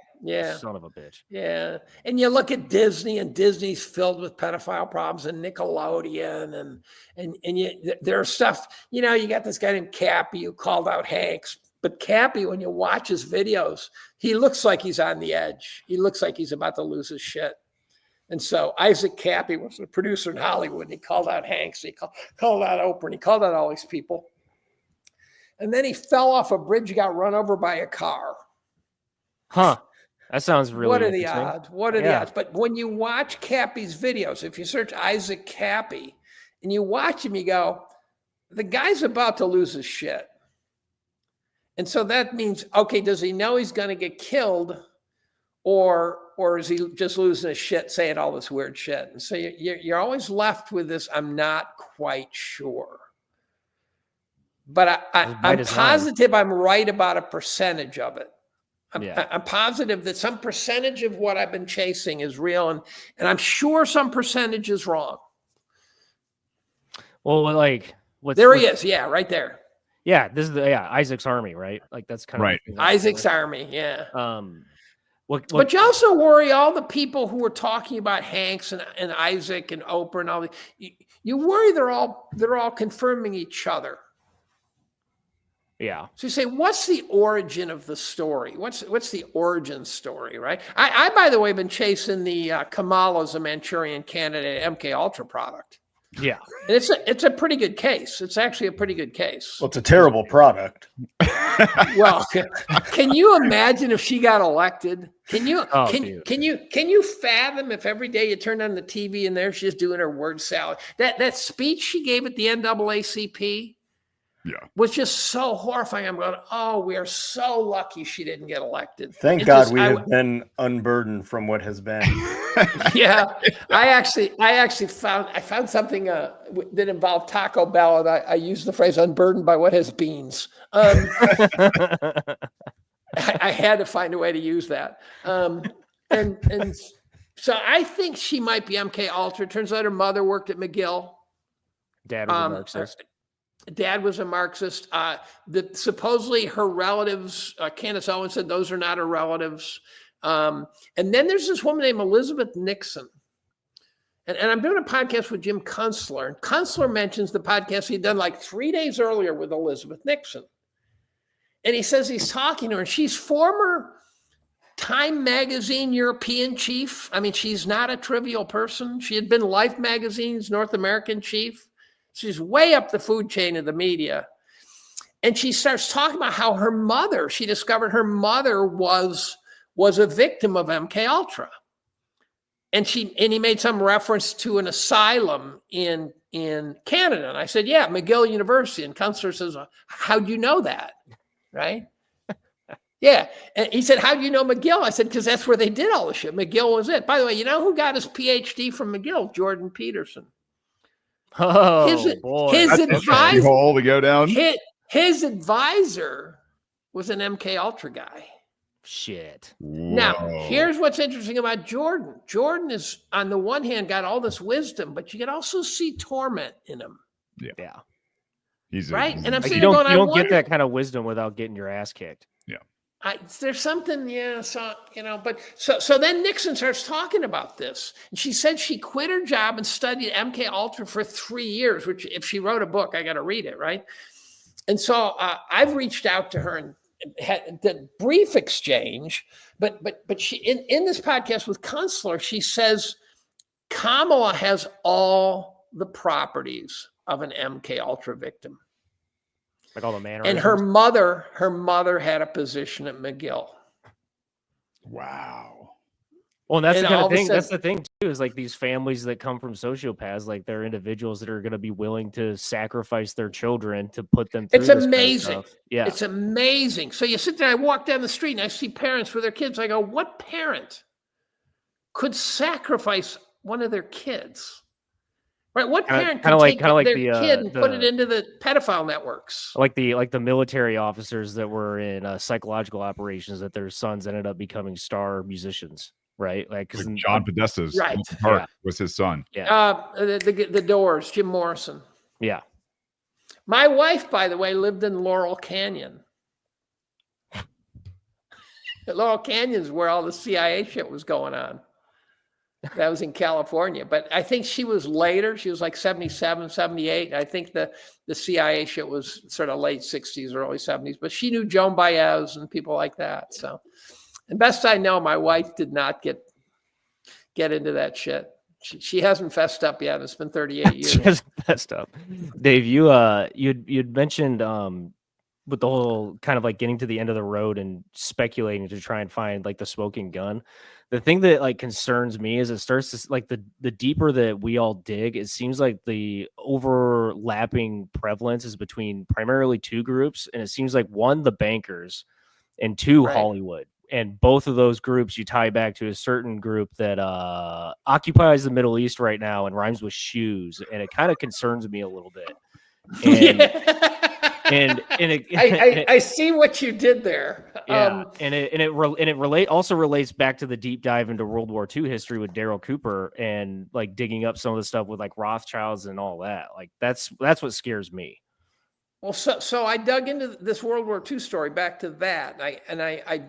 Son of a bitch. Yeah. And you look at Disney, and Disney's filled with pedophile problems, and Nickelodeon, and there's stuff, you got this guy named Cappy who called out Hanks. But Cappy, when you watch his videos, he looks like he's on the edge. He looks like he's about to lose his shit. And so Isaac Cappy was a producer in Hollywood, and he called out Hanks, he called out Oprah, and he called out all these people. And then he fell off a bridge, got run over by a car. Huh. That sounds really What are the odds? The odds? But when you watch Cappy's videos, if you search Isaac Cappy and you watch him, you go, the guy's about to lose his shit. And so that means, okay, does he know he's going to get killed, or is he just losing his shit saying all this weird shit? And so you're always left with this, I'm not quite sure. But I'm positive I'm right about a percentage of it. I'm positive that some percentage of what I've been chasing is real, and I'm sure some percentage is wrong. Well, there he is. Yeah, right there. Yeah, this is Isaac's army, right? Like that's kind of right. Isaac's army. Yeah. But you also worry all the people who are talking about Hanks and Isaac and Oprah and all the. You worry they're all confirming each other. Yeah. So you say, what's the origin of the story? What's the origin story, right? I by the way, been chasing the Kamala as a Manchurian candidate MK Ultra product. Yeah. And it's a pretty good case. It's actually a pretty good case. Well, it's a terrible product. Well, can you imagine if she got elected? Can you can you fathom if every day you turn on the TV and there she's doing her word salad? That speech she gave at the NAACP was just so horrifying. I'm going, oh, we are so lucky she didn't get elected. Thank God we have been unburdened from what has been. Yeah, I actually found something that involved Taco Bell, and I use the phrase "unburdened by what has beans." I had to find a way to use that, and so I think she might be MK Ultra. Turns out her mother worked at McGill. Dad was a Marxist. Dad was a Marxist. Supposedly her relatives, Candace Owens said those are not her relatives. And then there's this woman named Elizabeth Nixon. And I'm doing a podcast with Jim Kunstler. And Kunstler mentions the podcast he'd done like 3 days earlier with Elizabeth Nixon. And he says he's talking to her. And she's former Time Magazine European chief. I mean, she's not a trivial person. She had been Life Magazine's North American chief. She's way up the food chain of the media. And she starts talking about how her mother, she discovered her mother was a victim of MK Ultra. And he made some reference to an asylum in Canada. And I said, yeah, McGill University. And Kunstler says, how'd you know that? Right? Yeah. And he said, how'd you know McGill? I said, because that's where they did all the shit. McGill was it. By the way, you know who got his PhD from McGill? Jordan Peterson. Oh, his advisor hole to go down. His advisor was an MK Ultra guy. Shit. Now, here's what's interesting about Jordan. Jordan is, on the one hand, got all this wisdom, but you can also see torment in him. Yeah. He's right. And I'm like saying, you don't get that kind of wisdom without getting your ass kicked. Yeah. There's something, so, but so then Nixon starts talking about this. And she said she quit her job and studied MK Ultra for 3 years, which if she wrote a book, I got to read it, right? And so I've reached out to her and had the brief exchange, but she in this podcast with Kunstler, she says Kamala has all the properties of an MK Ultra victim. Like all the mannerisms. And her mother had a position at McGill. Wow. Well, and that's the kind of thing. That's the thing too. Is like these families that come from sociopaths, like they're individuals that are going to be willing to sacrifice their children to put them through. It's amazing. Kind of stuff. Yeah, it's amazing. So you sit there. I walk down the street and I see parents with their kids. I go, what parent could sacrifice one of their kids? Right? What parent can take their kid and put it into the pedophile networks? Like the military officers that were in psychological operations that their sons ended up becoming star musicians, right? Like John Podesta's was his son. Yeah. The Doors, Jim Morrison. Yeah. My wife, by the way, lived in Laurel Canyon. Laurel Canyon is where all the CIA shit was going on. That was in California, but I think she was later. She was like 77, 78. I think the CIA shit was sort of late 60s, early 70s, but she knew Joan Baez and people like that. So, and best I know, my wife did not get into that shit. She hasn't fessed up yet. It's been 38 years. She hasn't fessed up. Dave, you'd mentioned with the whole kind of like getting to the end of the road and speculating to try and find like the smoking gun. The thing that like concerns me is it starts to like the deeper that we all dig, it seems like the overlapping prevalence is between primarily two groups. And it seems like one, the bankers, and two, Hollywood. And both of those groups you tie back to a certain group that occupies the Middle East right now and rhymes with shoes. And it kind of concerns me a little bit. And, I see what you did there. Yeah, and it also relates back to the deep dive into World War II history with Daryl Cooper and like digging up some of the stuff with like Rothschilds and all that. Like that's what scares me. Well, so I dug into this World War II story, back to that. I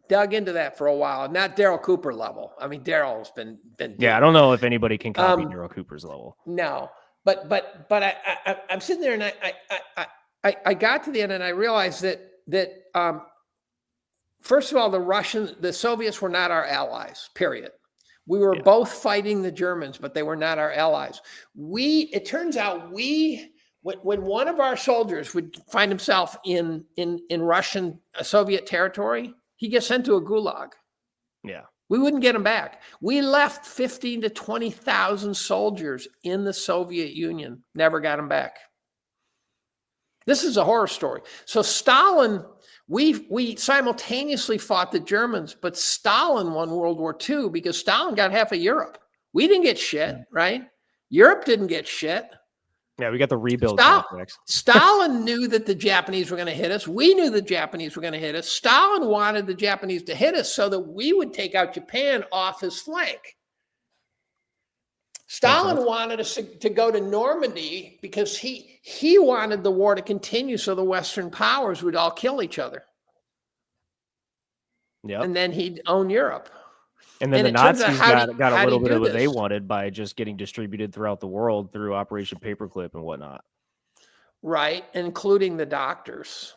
dug into that for a while, not Daryl Cooper level. I mean, Daryl's been yeah. I don't know if anybody can copy Daryl Cooper's level. No, but I'm sitting there and I got to the end and I realized that first of all, the Soviets were not our allies, period. We were both fighting the Germans, but they were not our allies. It turns out when one of our soldiers would find himself in Russian Soviet territory, he gets sent to a gulag. Yeah. We wouldn't get him back. We left 15 to 20,000 soldiers in the Soviet Union, never got them back. This is a horror story. So Stalin, we simultaneously fought the Germans, but Stalin won World War II because Stalin got half of Europe. We didn't get shit, right? Europe didn't get shit. Yeah, we got the rebuild complex. Stalin knew that the Japanese were going to hit us. We knew the Japanese were going to hit us. Stalin wanted the Japanese to hit us so that we would take out Japan off his flank. Stalin wanted us to go to Normandy because he wanted the war to continue so the Western powers would all kill each other. Yeah. And then he'd own Europe. And then the Nazis got a little bit of what they wanted by just getting distributed throughout the world through Operation Paperclip and whatnot. Right, including the doctors.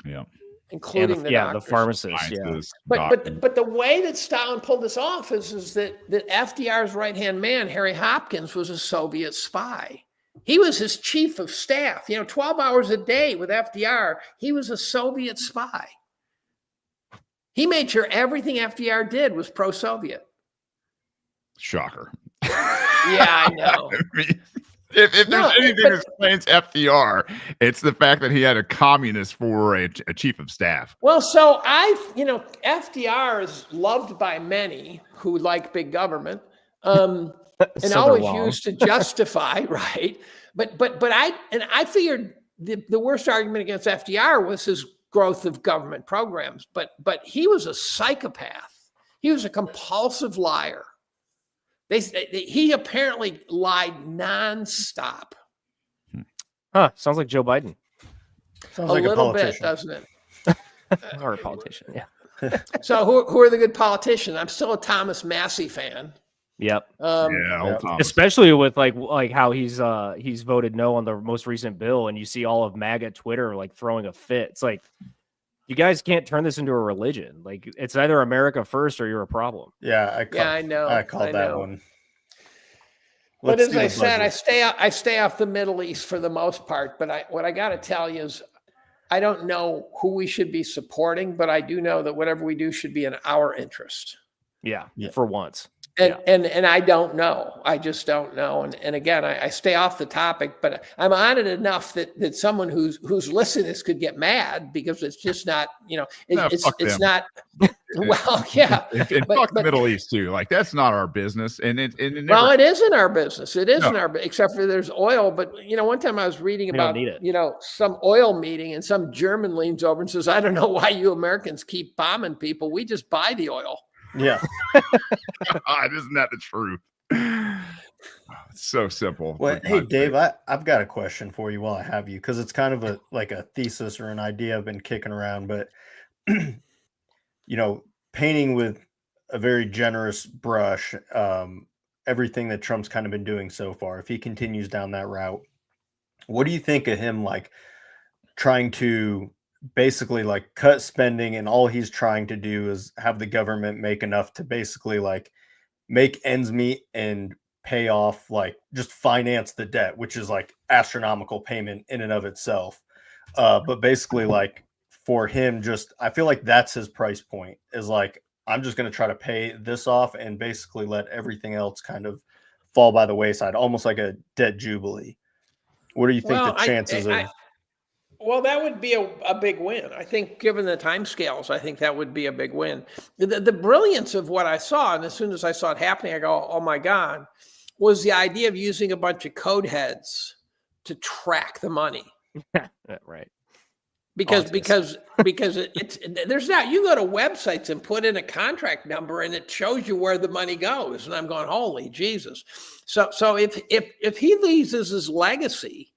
Yeah. Including the pharmacists. Yeah. But the way that Stalin pulled this off is that FDR's right-hand man, Harry Hopkins, was a Soviet spy. He was his chief of staff. 12 hours a day with FDR, he was a Soviet spy. He made sure everything FDR did was pro-Soviet. Shocker. Yeah, I know. If there's anything that explains FDR, it's the fact that he had a communist for a chief of staff. Well, so FDR is loved by many who like big government, and always used to justify, right? But I figured the worst argument against FDR was his growth of government programs, but he was a psychopath. He was a compulsive liar. He apparently lied nonstop. Huh? Sounds like Joe Biden. Sounds like a little politician. bit, doesn't it? Or a politician, yeah. So who are the good politicians? I'm still a Thomas Massey fan. Yep. Especially Especially with like how he's voted no on the most recent bill, and you see all of MAGA Twitter like throwing a fit. It's like, you guys can't turn this into a religion. Like, it's either America first or you're a problem. Yeah, I know. I called that one. But as I said, I stay off the Middle East for the most part. But what I got to tell you is, I don't know who we should be supporting, but I do know that whatever we do should be in our interest. Yeah. For once. And I don't know. I just don't know. And again, I stay off the topic, but I'm on it enough that someone who's listening to this could get mad because it's just not, it's not. Well, yeah. And fuck the Middle East too. Like, that's not our business. And it isn't our business. It isn't our, except for there's oil. But one time I was reading about some oil meeting, and some German leans over and says, "I don't know why you Americans keep bombing people. We just buy the oil." Yeah. God, isn't that the truth? It's so simple. Well, hey, Dave, I've got a question for you while I have you, because it's kind of a thesis or an idea I've been kicking around. But, painting with a very generous brush, everything that Trump's kind of been doing so far, if he continues down that route, what do you think of him, like, trying to basically like cut spending, and all he's trying to do is have the government make enough to basically like make ends meet and pay off, like just finance the debt, which is like astronomical payment in and of itself. But basically, like, for him, I feel like that's his price point, is like, I'm just going to try to pay this off and basically let everything else kind of fall by the wayside, almost like a debt jubilee. What do you think the chances of? Well, that would be a big win. I think, given the timescales, I think that would be a big win. The brilliance of what I saw, and as soon as I saw it happening, I go, oh my God, was the idea of using a bunch of code heads to track the money. Right. Because it's there's not, you go to websites and put in a contract number and it shows you where the money goes. And I'm going, holy Jesus. So if he leaves as his legacy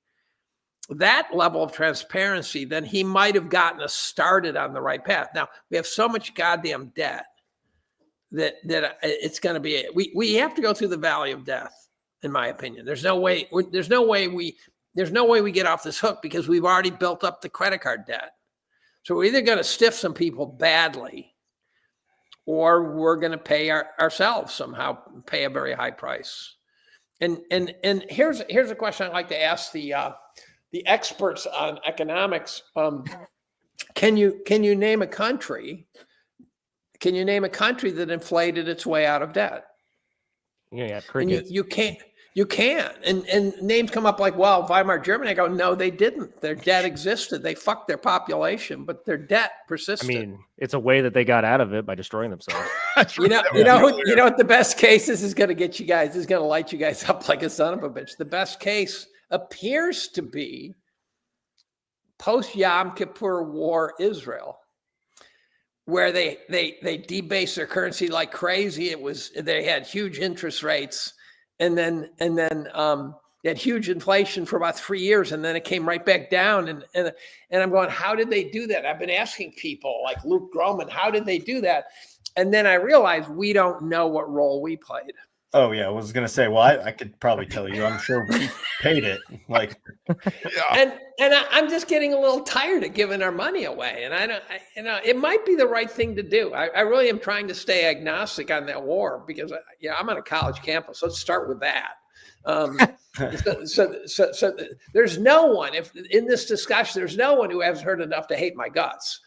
that level of transparency, then he might have gotten us started on the right path. Now, we have so much goddamn debt that it's going to be, we have to go through the valley of death, in my opinion. There's no way there's no way we get off this hook because we've already built up the credit card debt. So we're either going to stiff some people badly, or we're going to pay ourselves somehow, pay a very high price. And here's a question I'd like to ask the experts on economics. Can you name a country? Can you name a country that inflated its way out of debt? Yeah, and you can't. You can. And names come up like, well, Weimar Germany. I go, no, they didn't. Their debt existed. They fucked their population, but their debt persisted. I mean, it's a way that they got out of it by destroying themselves. you know what the best case is going to get you guys, is going to light you guys up like a son of a bitch. The best case appears to be post Yom Kippur War Israel, where they debased their currency like crazy. They had huge interest rates. And then they had huge inflation for about 3 years, and then it came right back down. And I'm going, how did they do that? I've been asking people like Luke Groman, how did they do that? And then I realized we don't know what role we played. Oh yeah, I was gonna say, well, I could probably tell you. I'm sure we paid it. Like, yeah. And I'm just getting a little tired of giving our money away. And it might be the right thing to do. I really am trying to stay agnostic on that war because I'm on a college campus. Let's start with that. So there's no one, if in this discussion, there's no one who hasn't heard enough to hate my guts.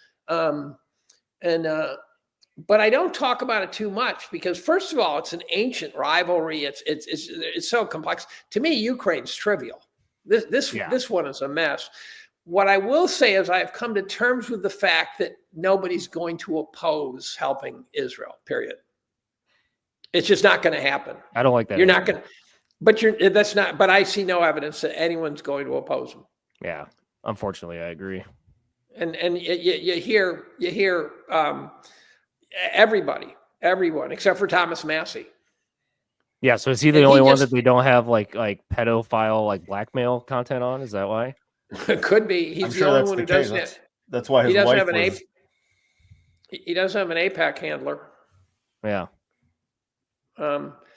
But I don't talk about it too much because, first of all, it's an ancient rivalry. It's so complex. To me, Ukraine's trivial. This one is a mess. What I will say is I have come to terms with the fact that nobody's going to oppose helping Israel, period. It's just not going to happen. I don't like that. You're not going to, but I see no evidence that anyone's going to oppose them. Yeah, unfortunately, I agree. And you hear everyone except for Thomas Massey. Yeah, so is he the only one that they don't have like pedophile, like blackmail content on? Is that why? It could be. He's the only one who doesn't have. That's why his wife was. He doesn't have an APAC handler. Yeah.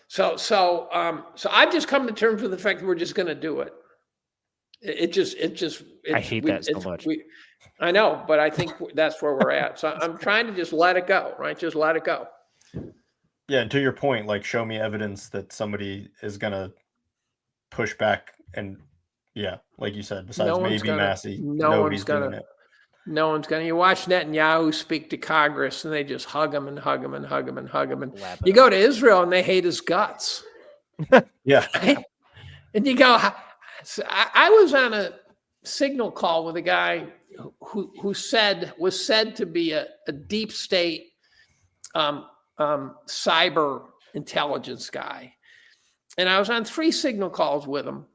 So I've just come to terms with the fact that we're just going to do it. I hate that so much. I know, but I think that's where we're at. So I'm trying to just let it go, right? Just let it go. Yeah, and to your point, like, show me evidence that somebody is going to push back. And yeah, like you said, besides Massey, nobody's doing it. No one's going to. You watch Netanyahu speak to Congress, and they just hug him and hug him and hug him and hug him. And you go to Israel, and they hate his guts. Yeah. Right? And you go, I was on a signal call with a guy who was said to be a deep state cyber intelligence guy. And I was on 3 signal calls with him.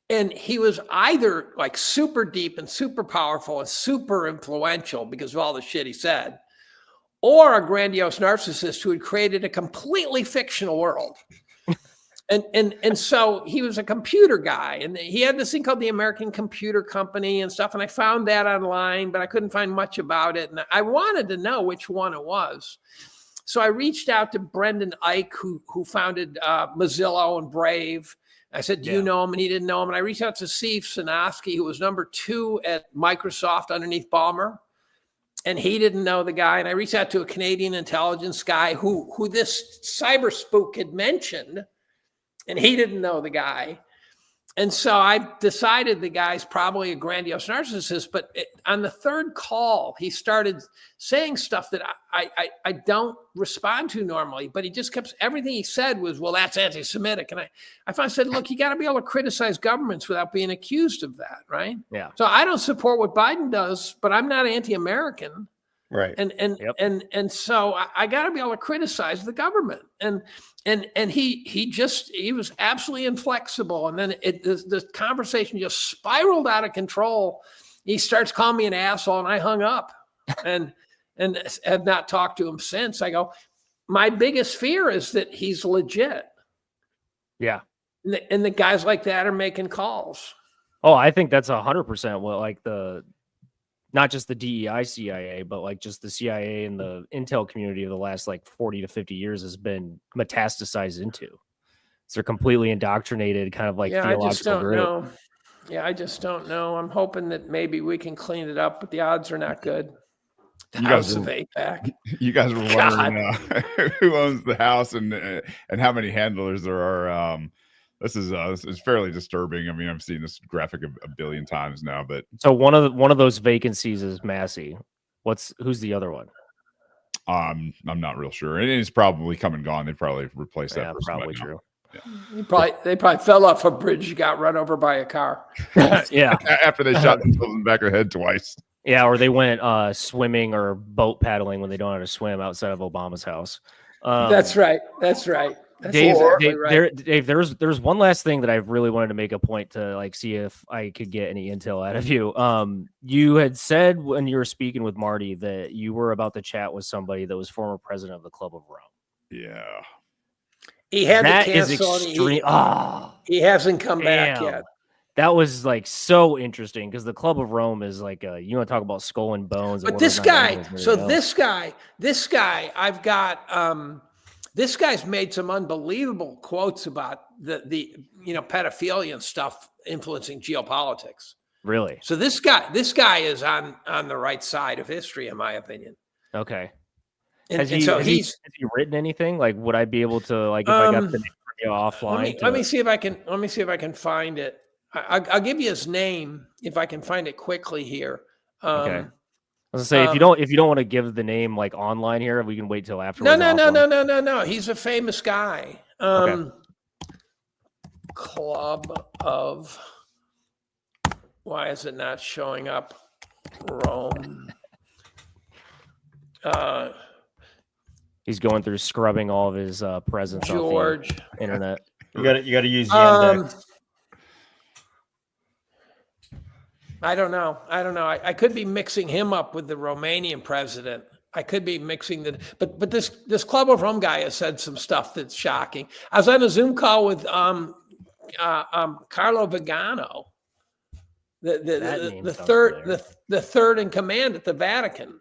And he was either like super deep and super powerful and super influential because of all the shit he said, or a grandiose narcissist who had created a completely fictional world. And so he was a computer guy, and he had this thing called the American Computer Company and stuff. And I found that online, but I couldn't find much about it. And I wanted to know which one it was. So I reached out to Brendan Ike, who founded Mozilla and Brave. I said, do you know him? And he didn't know him. And I reached out to Steve Sinofsky, who was number 2 at Microsoft underneath Ballmer. And he didn't know the guy. And I reached out to a Canadian intelligence guy who this cyber spook had mentioned. And he didn't know the guy. And so I decided the guy's probably a grandiose narcissist. But on the 3rd call, he started saying stuff that I don't respond to normally. But he just kept, everything he said was, well, that's anti-Semitic. And I finally said, look, you got to be able to criticize governments without being accused of that, right? Yeah. So I don't support what Biden does, but I'm not anti-American. Right. And so I got to be able to criticize the government. And he was absolutely inflexible. And then the conversation just spiraled out of control. He starts calling me an asshole, and I hung up and have not talked to him since. I go, my biggest fear is that he's legit. Yeah. And the guys like that are making calls. Oh, I think that's 100% what, like, not just the DEI CIA, but like just the CIA and the intel community of the last like 40 to 50 years has been metastasized into. So they're completely indoctrinated, kind of like I just don't know. Yeah, I just don't know. I'm hoping that maybe we can clean it up, but the odds are not good. The House of APAC. You guys were wondering who owns the house and how many handlers there are. This is fairly disturbing. I mean, I've seen this graphic a billion times now, but so one of those vacancies is Massey. Who's the other one? I'm not real sure. And it's probably come and gone. They probably replaced that. Yeah, probably true. Yeah. They probably fell off a bridge, got run over by a car. Yeah. After they shot themselves in the back of the head twice. Yeah, or they went swimming or boat paddling when they don't know how to swim outside of Obama's house. That's right. That's right. That's Dave, exactly right. Dave, there's one last thing that I really wanted to make a point to like see if I could get any intel out of you. You had said when you were speaking with Marty that you were about to chat with somebody that was former president of the Club of Rome. Yeah. He had That to is cancel. extreme. He hasn't come back yet. That was like so interesting because the Club of Rome is like you want to talk about skull and bones. But this guy, this guy, I've got. This guy's made some unbelievable quotes about the pedophilia and stuff influencing geopolitics. Really? So this guy is on the right side of history, in my opinion. Okay. And has he written anything? Like, would I be able to like if I got the name offline? Let me see if I can find it. I'll give you his name if I can find it quickly here. Okay. I was gonna say if you don't want to give the name like online here, we can wait till afterwards. No. He's a famous guy. Okay. Club of. Why is it not showing up? Rome. He's going through scrubbing all of his presence George. off the internet. You got to use Yandex. I don't know. I could be mixing him up with the Romanian president. I could be mixing but this Club of Rome guy has said some stuff that's shocking. I was on a Zoom call with Carlo Vigano, the third in command at the Vatican,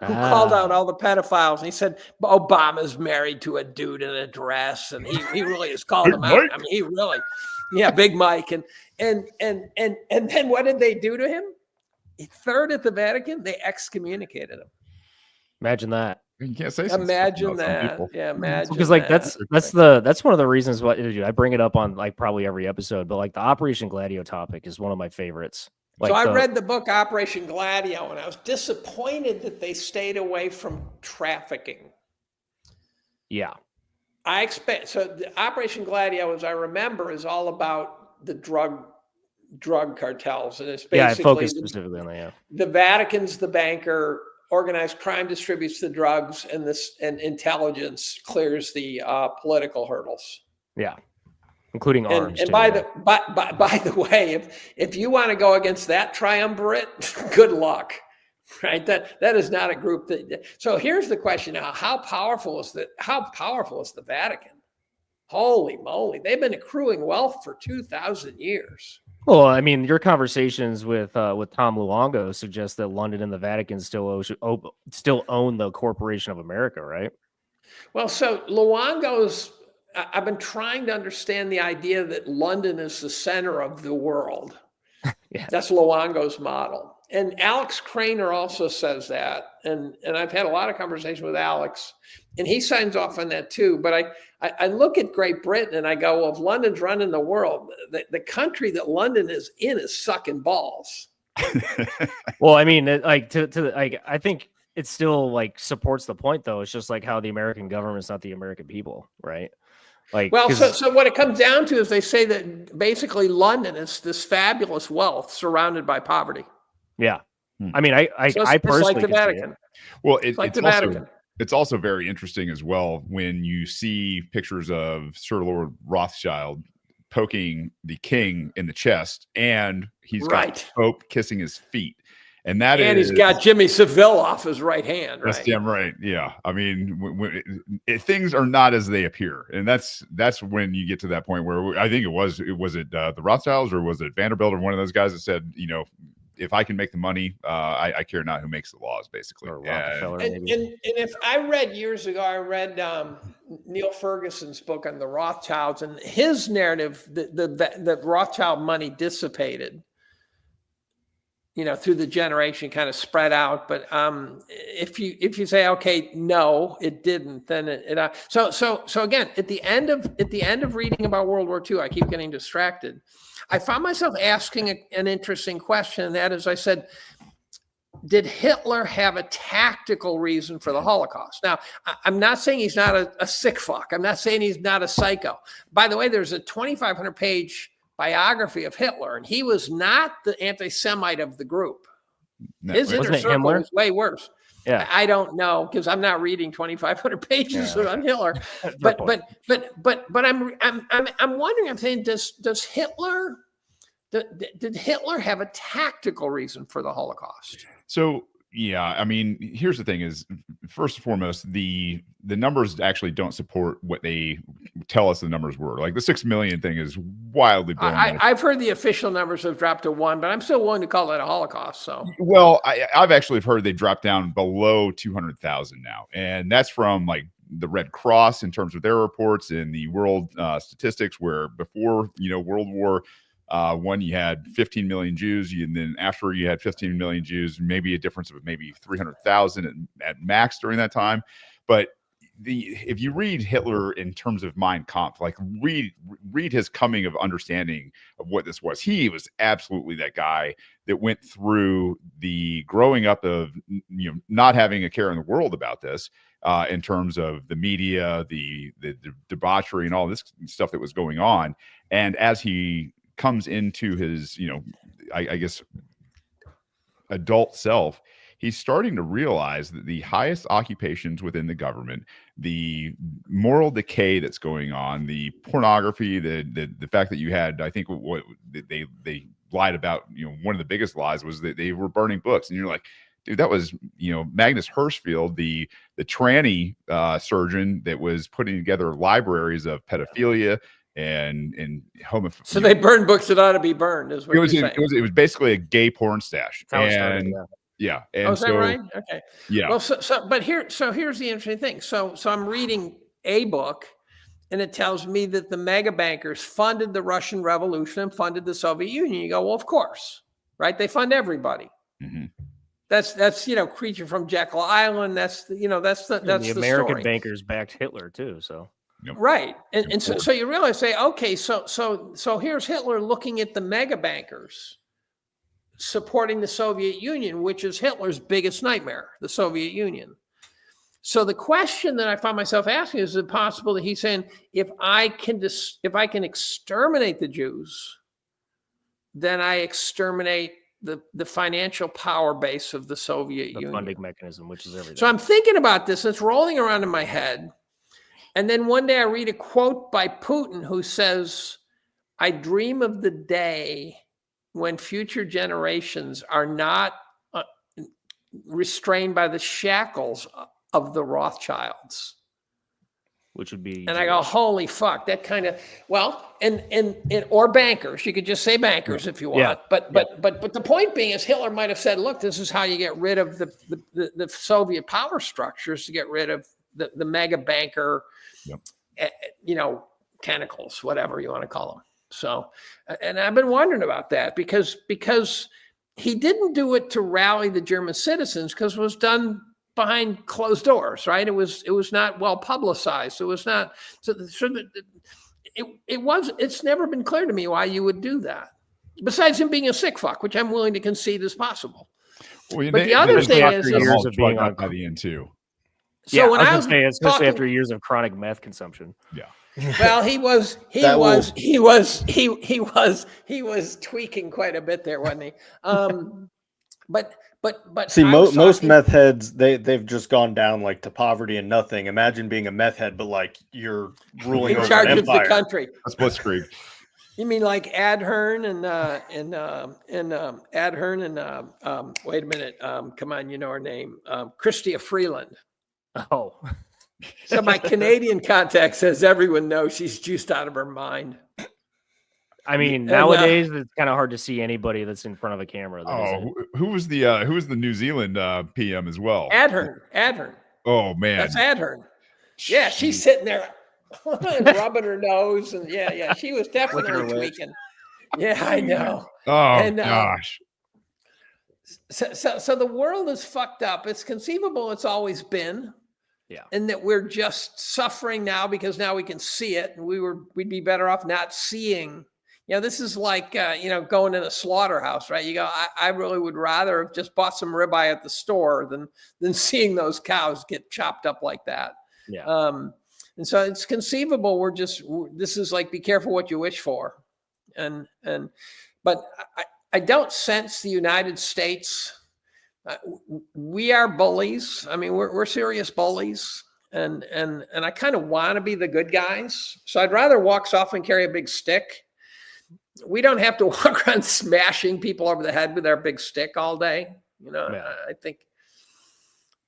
who called out all the pedophiles. And he said Obama's married to a dude in a dress, and he really has called them out. I mean, he really. Yeah, Big Mike, and then what did they do to him? Third at the Vatican, they excommunicated him. Imagine that. You can't say. Imagine that. Yeah, imagine. Because like that's one of the reasons why I bring it up on like probably every episode. But like the Operation Gladio topic is one of my favorites. Like so I read the book Operation Gladio, and I was disappointed that they stayed away from trafficking. Yeah. I expect so. The Operation Gladio, as I remember, is all about the drug cartels, and it's basically it focused specifically on that. Yeah, the Vatican's the banker, organized crime distributes the drugs, and intelligence clears the political hurdles. Yeah, including arms. And by the way, if you want to go against that triumvirate, good luck. Right, that is not a group that. So here's the question now: How powerful is the Vatican? Holy moly, they've been accruing wealth for 2,000 years. Well, I mean, your conversations with Tom Luongo suggest that London and the Vatican still own the Corporation of America, right? Well, so Luongo's. I've been trying to understand the idea that London is the center of the world. Yeah, that's Luongo's model. And Alex Craner also says that, and I've had a lot of conversation with Alex, and he signs off on that too. But I look at Great Britain and I go, well, if London's running the world, the country that London is in is sucking balls. Well, I mean, I think it still like supports the point, though. It's just like how the American government's not the American people, right? Like, well, so what it comes down to is they say that basically London is this fabulous wealth surrounded by poverty. Yeah, I mean, I personally like the Vatican. Well, it's also very interesting as well when you see pictures of Sir Lord Rothschild poking the king in the chest, and he's got the Pope kissing his feet, and he's got Jimmy Savile off his right hand. Right? That's damn right. Yeah, I mean, things are not as they appear, and that's when you get to that point where I think it was the Rothschilds, or was it Vanderbilt, or one of those guys that said, if I can make the money, I care not who makes the laws, basically. And if I read years ago, Neil Ferguson's book on the Rothschilds, and his narrative, the Rothschild money dissipated, through the generation, kind of spread out. But if you say, okay, no, it didn't, then so again, at the end of reading about World War II, I keep getting distracted. I found myself asking an interesting question, and that is, I said, did Hitler have a tactical reason for the Holocaust? Now, I'm not saying he's not a sick fuck. I'm not saying he's not a psycho. By the way, there's a 2,500 page biography of Hitler, and he was not the anti-Semite of the group. His inner circle was way worse. Yeah, I don't know, because I'm not reading 2,500 pages on Hitler. But I'm wondering. I'm saying, does Hitler? Did Hitler have a tactical reason for the Holocaust? So, yeah, I mean, here's the thing is, first and foremost, the numbers actually don't support what they tell us the numbers were. Like the 6 million thing is wildly blown. I've heard the official numbers have dropped to 1, but I'm still willing to call that a Holocaust. So, well, I've actually heard they dropped down below 200,000 now. And that's from like the Red Cross in terms of their reports and the world statistics, where before, World War One, you had 15 million Jews, and then after you had 15 million Jews, maybe a difference of maybe 300,000 at max during that time. But if you read Hitler in terms of Mein Kampf, like read his coming of understanding of what this was. He was absolutely that guy that went through the growing up of not having a care in the world about this, in terms of the media, the debauchery, and all this stuff that was going on. And as he comes into his, I guess, adult self, he's starting to realize that the highest occupations within the government, the moral decay that's going on, the pornography, the fact that you had, I think what they lied about, one of the biggest lies was that they were burning books. And you're like, dude, that was, Magnus Hirschfeld, the tranny surgeon that was putting together libraries of pedophilia and homophilia. So they burned books that ought to be burned, is what you're saying. It was basically a gay porn stash. And yeah. And is that right? Okay. Yeah. Well, here's the interesting thing. So I'm reading a book, and it tells me that the mega bankers funded the Russian Revolution and funded the Soviet Union. You go, well, of course, right? They fund everybody. Mm-hmm. That's Creature from Jekyll Island. That's the American story. Bankers backed Hitler too. So. Yep. Right. And so you realize, okay, so here's Hitler looking at the mega bankers supporting the Soviet Union, which is Hitler's biggest nightmare, the Soviet Union. So the question that I find myself asking is it possible that he's saying, if I can exterminate the Jews, then I exterminate the financial power base of the Soviet Union. The funding mechanism, which is everything. So I'm thinking about this, it's rolling around in my head. And then one day I read a quote by Putin who says, I dream of the day when future generations are not restrained by the shackles of the Rothschilds. Which would be, and I go, holy fuck, that kind of, or bankers. You could just say bankers if you want. Yeah. But the point being is Hitler might have said, look, this is how you get rid of the Soviet power structures, to get rid of the mega banker, tentacles, whatever you want to call them. So, and I've been wondering about that because he didn't do it to rally the German citizens, because it was done behind closed doors, right? It was not well publicized. It was not, it's never been clear to me why you would do that. Besides him being a sick fuck, which I'm willing to concede is possible. Well, but the other thing is, years of being on by the end too. So when I was saying, especially after years of chronic meth consumption. Yeah. Well, he was tweaking quite a bit there, wasn't he? But see, most meth heads, they've just gone down like to poverty and nothing. Imagine being a meth head, but like you're ruling in over charge an of empire. the country. That's Blitzkrieg. You mean like Adhern and Adhern and wait a minute, come on, you know her name, Chrystia Freeland. Oh. So my Canadian contact says everyone knows she's juiced out of her mind. I mean, nowadays it's kind of hard to see anybody that's in front of a camera. Who was the New Zealand PM as well? Adhern. Oh man, that's Adhern. Yeah, she's sitting there and rubbing her nose, and yeah, she was definitely tweaking. Yeah, I know. Oh and, gosh. So the world is fucked up. It's conceivable it's always been. Yeah. And that we're just suffering now because now we can see it, and we'd be better off not seeing. This is like going in a slaughterhouse, right? You go, I really would rather have just bought some ribeye at the store than seeing those cows get chopped up like that. Yeah. And so it's conceivable this is like, be careful what you wish for. But I don't sense the United States. We are bullies. I mean, we're serious bullies, and I kind of want to be the good guys. So I'd rather walk soft and carry a big stick. We don't have to walk around smashing people over the head with our big stick all day. Yeah. I think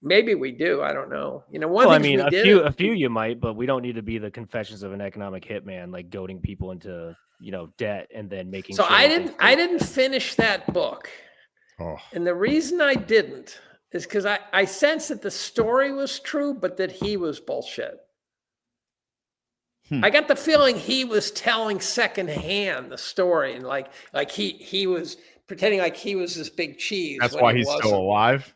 maybe we do. I don't know. A few you might, but we don't need to be the Confessions of an Economic Hitman, like goading people into debt and then making. So I didn't finish that book. Oh. And the reason I didn't is because I sensed that the story was true, but that he was bullshit. I got the feeling he was telling secondhand the story, and like he was pretending like he was this big cheese. That's why he's still alive.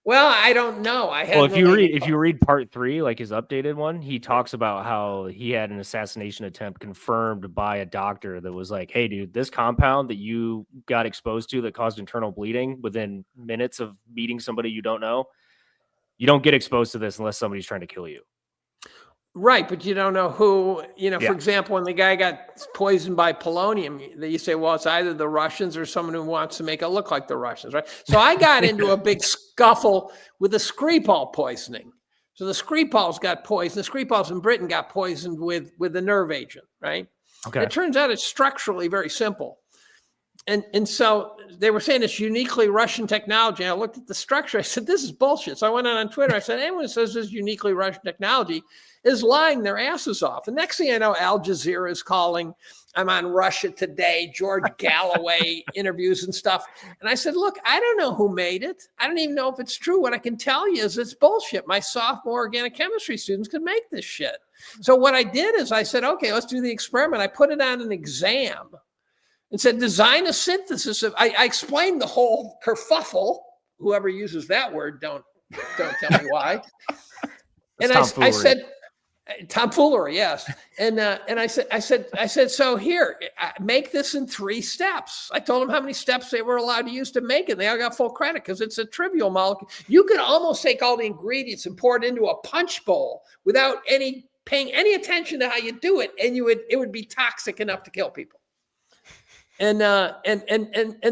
Well, I don't know. If you read part 3, like his updated one, he talks about how he had an assassination attempt confirmed by a doctor that was like, "Hey, dude, this compound that you got exposed to that caused internal bleeding within minutes of meeting somebody you don't know, you don't get exposed to this unless somebody's trying to kill you." Right, but you don't know who. For example, when the guy got poisoned by polonium, you say, well, it's either the Russians or someone who wants to make it look like the Russians, right? So I got into a big scuffle with the Skripal poisoning. So the Skripals got poisoned. The Skripals in Britain got poisoned with the nerve agent, right? Okay. It turns out it's structurally very simple. And so they were saying it's uniquely Russian technology. I looked at the structure. I said, this is bullshit. So I went on Twitter. I said, anyone who says this is uniquely Russian technology is lying their asses off. The next thing I know, Al Jazeera is calling. I'm on Russia Today, George Galloway interviews and stuff. And I said, look, I don't know who made it. I don't even know if it's true. What I can tell you is it's bullshit. My sophomore organic chemistry students could make this shit. So what I did is I said, okay, let's do the experiment. I put it on an exam and said, design a synthesis of, I explained the whole kerfuffle. Whoever uses that word, don't tell me why. And I said, tomfoolery, yes. And I said, so here, make this in 3 steps. I told them how many steps they were allowed to use to make it. They all got full credit because it's a trivial molecule. You could almost take all the ingredients and pour it into a punch bowl without paying any attention to how you do it, and it would be toxic enough to kill people. And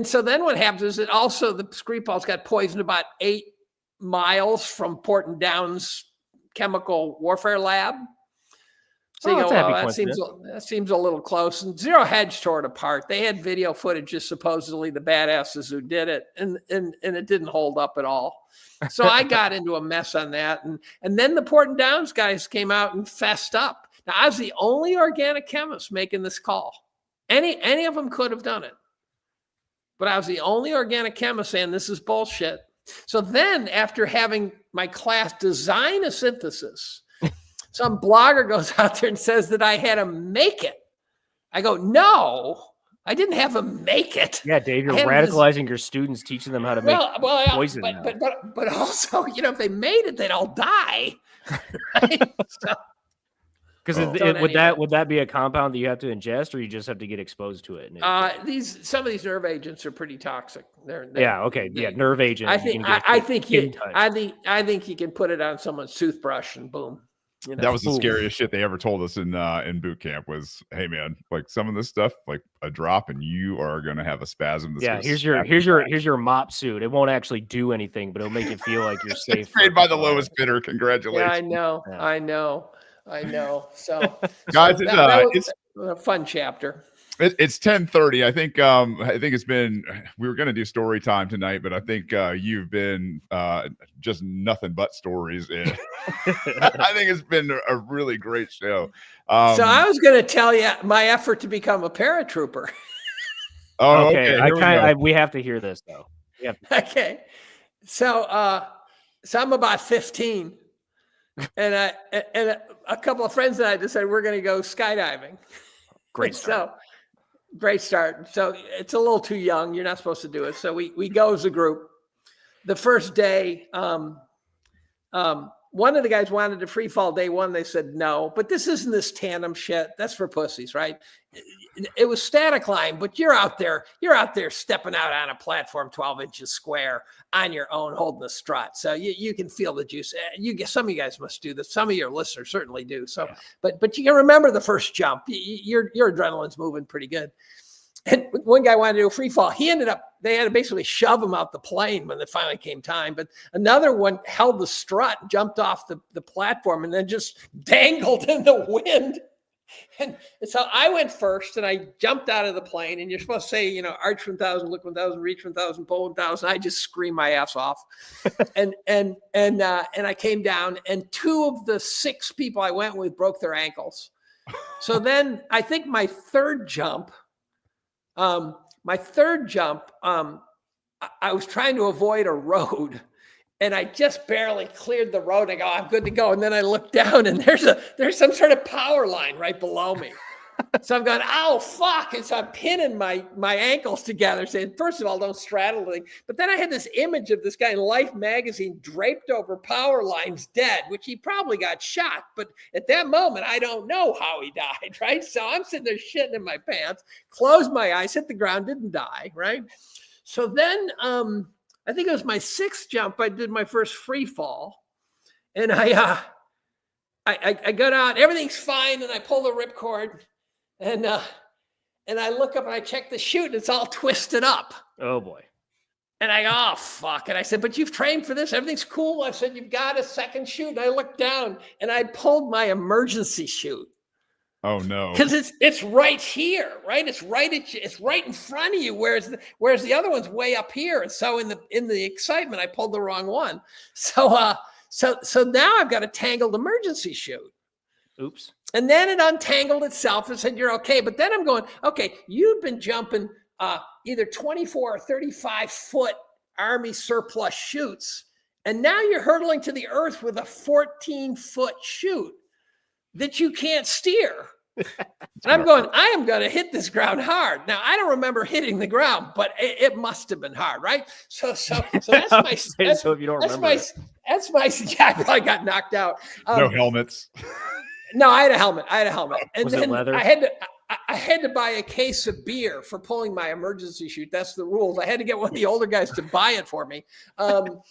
so then what happens is that also the Skripals got poisoned about 8 miles from Porton Down's chemical warfare lab. So you go, that seems a little close. And Zero Hedge tore it apart. They had video footage of supposedly the badasses who did it, and it didn't hold up at all. So I got into a mess on that. And then the Porton Downs guys came out and fessed up. Now, I was the only organic chemist making this call. Any of them could have done it. But I was the only organic chemist saying this is bullshit. So then after having my class design a synthesis, some blogger goes out there and says that I had to make it. I go, no, I didn't have to make it. Yeah, Dave, you're radicalizing your students, teaching them how to make poison. But also, if they made it, they'd all die. Right? Because would that be a compound that you have to ingest, or you just have to get exposed to it? Some of these nerve agents are pretty toxic. Nerve agent. I think you can put it on someone's toothbrush and boom. That was the scariest shit they ever told us in boot camp was, hey man, like some of this stuff, like a drop and you are going to have a spasm. Here's your mop suit. It won't actually do anything, but it'll make it feel like you're safe. It's made by the lowest bidder. Congratulations. Yeah, I know. So guys, it's a fun chapter. It's 10:30. I think it's been, we were going to do story time tonight, but I think you've been just nothing but stories. I think it's been a really great show. So I was going to tell you my effort to become a paratrooper. Oh, okay. We have to hear this though. Okay. So I'm about 15. and a couple of friends and I decided we're going to go skydiving. Great start. So great start. So it's a little too young. You're not supposed to do it. So we go as a group. The first day, one of the guys wanted to free fall day one. They said no, but this isn't this tandem shit. That's for pussies, right? It was static line, but you're out there stepping out on a platform 12 inches square on your own, holding the strut. So you can feel the juice. Some of you guys must do this. Some of your listeners certainly do. So, but you can remember the first jump. Your adrenaline's moving pretty good. And one guy wanted to do a free fall. They had to basically shove him out the plane when it finally came time. But another one held the strut, jumped off the platform, and then just dangled in the wind. And so I went first, and I jumped out of the plane. And you're supposed to say, arch 1,000, look 1,000, reach 1,000, pull 1,000. I just screamed my ass off. and I came down, and 2 of the 6 people I went with broke their ankles. So then I think my third jump, I was trying to avoid a road, and I just barely cleared the road. I go, I'm good to go. And then I look down, and there's some sort of power line right below me. So I'm going, oh, fuck. And so I'm pinning my ankles together saying, first of all, don't straddle the thing. But then I had this image of this guy in Life magazine draped over power lines dead, which he probably got shot. But at that moment, I don't know how he died, right? So I'm sitting there shitting in my pants, closed my eyes, hit the ground, didn't die, right? So then I think it was my 6th jump. I did my first free fall. And I got out, everything's fine. And I pull the ripcord. And I look up and I check the chute, and it's all twisted up. Oh boy. And I go, oh fuck. And I said, but you've trained for this. Everything's cool. I said, you've got a second chute. And I looked down, and I pulled my emergency chute. Oh no. Because it's right here, right? It's right in front of you, whereas the other one's way up here. And so in the excitement, I pulled the wrong one. So now I've got a tangled emergency chute. Oops. And then it untangled itself and said, you're okay. But then I'm going, okay, you've been jumping either 24 or 35 foot Army surplus chutes. And now you're hurtling to the earth with a 14-foot chute that you can't steer. And I'm going, I am going to hit this ground hard. Now, I don't remember hitting the ground, but it must have been hard, right? So that's my, so if you don't remember, I probably got knocked out. No helmets. No, I had a helmet. And was then it leather? I had to buy a case of beer for pulling my emergency chute. That's the rules. I had to get one of the older guys to buy it for me. And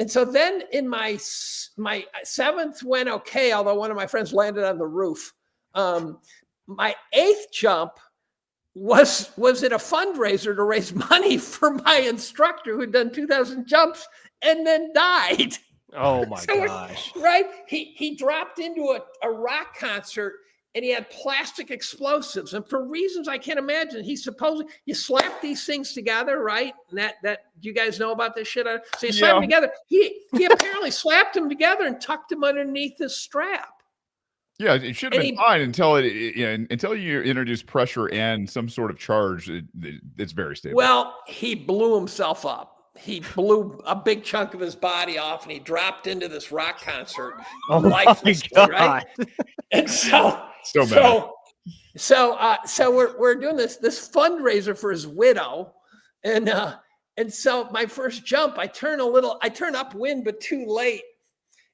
so then in my 7th went okay, although one of my friends landed on the roof. My 8th jump was at a fundraiser to raise money for my instructor who'd done 2,000 jumps and then died. Oh my gosh. Right? He dropped into a rock concert, and he had plastic explosives. And for reasons I can't imagine, you slap these things together, right? And that you guys know about this shit? So you slap them together. He apparently slapped them together and tucked them underneath his strap. Yeah, it should have been fine until until you introduce pressure and some sort of charge. It's very stable. Well, he blew himself up. He blew a big chunk of his body off, and he dropped into this rock concert. Oh my God. Right? And so we're doing this fundraiser for his widow, and so my first jump, I turn upwind, but too late,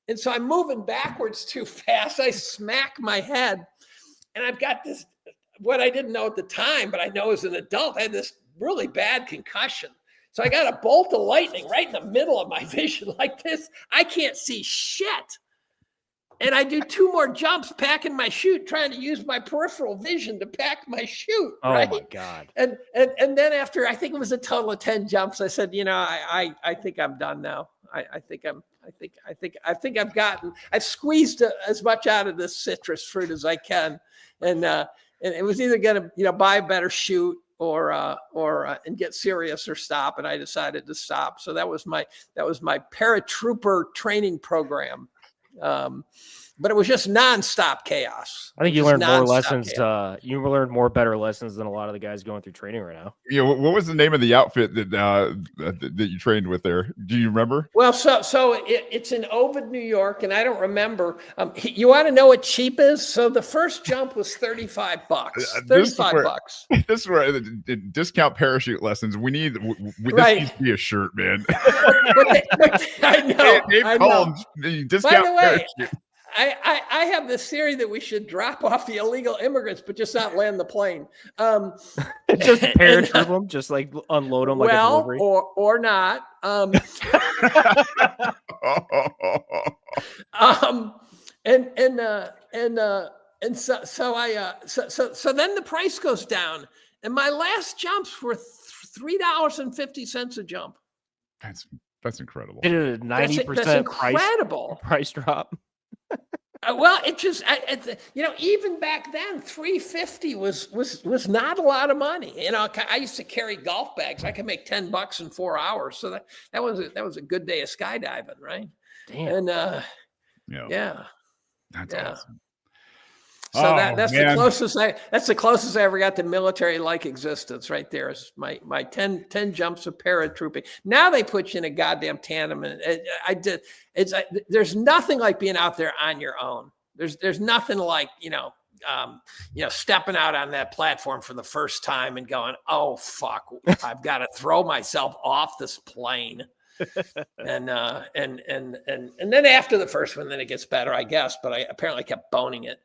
and so I'm moving backwards too fast. I smack my head, and I've got this, what I didn't know at the time, but I know as an adult, I had this really bad concussion. So I got a bolt of lightning right in the middle of my vision like this. I can't see shit. And I do 2 more jumps, packing my chute, trying to use my peripheral vision to pack my chute. Oh right? my God. And then after, I think it was a total of 10 jumps, I said, I think I'm done now. I think I've squeezed as much out of this citrus fruit as I can. And it was either going to, buy a better chute or and get serious or stop. And I decided to stop. So that was my paratrooper training program. but it was just nonstop chaos. I think you learned more lessons. You learned more better lessons than a lot of the guys going through training right now. Yeah. What was the name of the outfit that you trained with there? Do you remember? Well, so it's in Ovid, New York, and I don't remember. You want to know what cheap is? So the first jump was $35. $35. This is where the discount parachute lessons. This needs to be a shirt, man. I know. Dave Collins, the discount By the way, parachute. I have this theory that we should drop off the illegal immigrants, but just not land the plane. Just parachute them, just like unload them like a delivery. or not. And so then the price goes down, and my last jumps were $3.50 a jump. That's incredible. It is a 90% price drop. Well, it just, even back then, $3.50 was not a lot of money. I used to carry golf bags. I could make $10 in 4 hours. So that was a good day of skydiving, right? Damn. And yeah, that's awesome. So that's the closest I ever got to military-like existence right there. Is my 10 jumps of paratrooping. Now they put you in a goddamn tandem, and there's nothing like being out there on your own. There's nothing like stepping out on that platform for the first time and going, oh fuck, I've got to throw myself off this plane. and then after the first one, then it gets better, I guess. But I apparently kept boning it.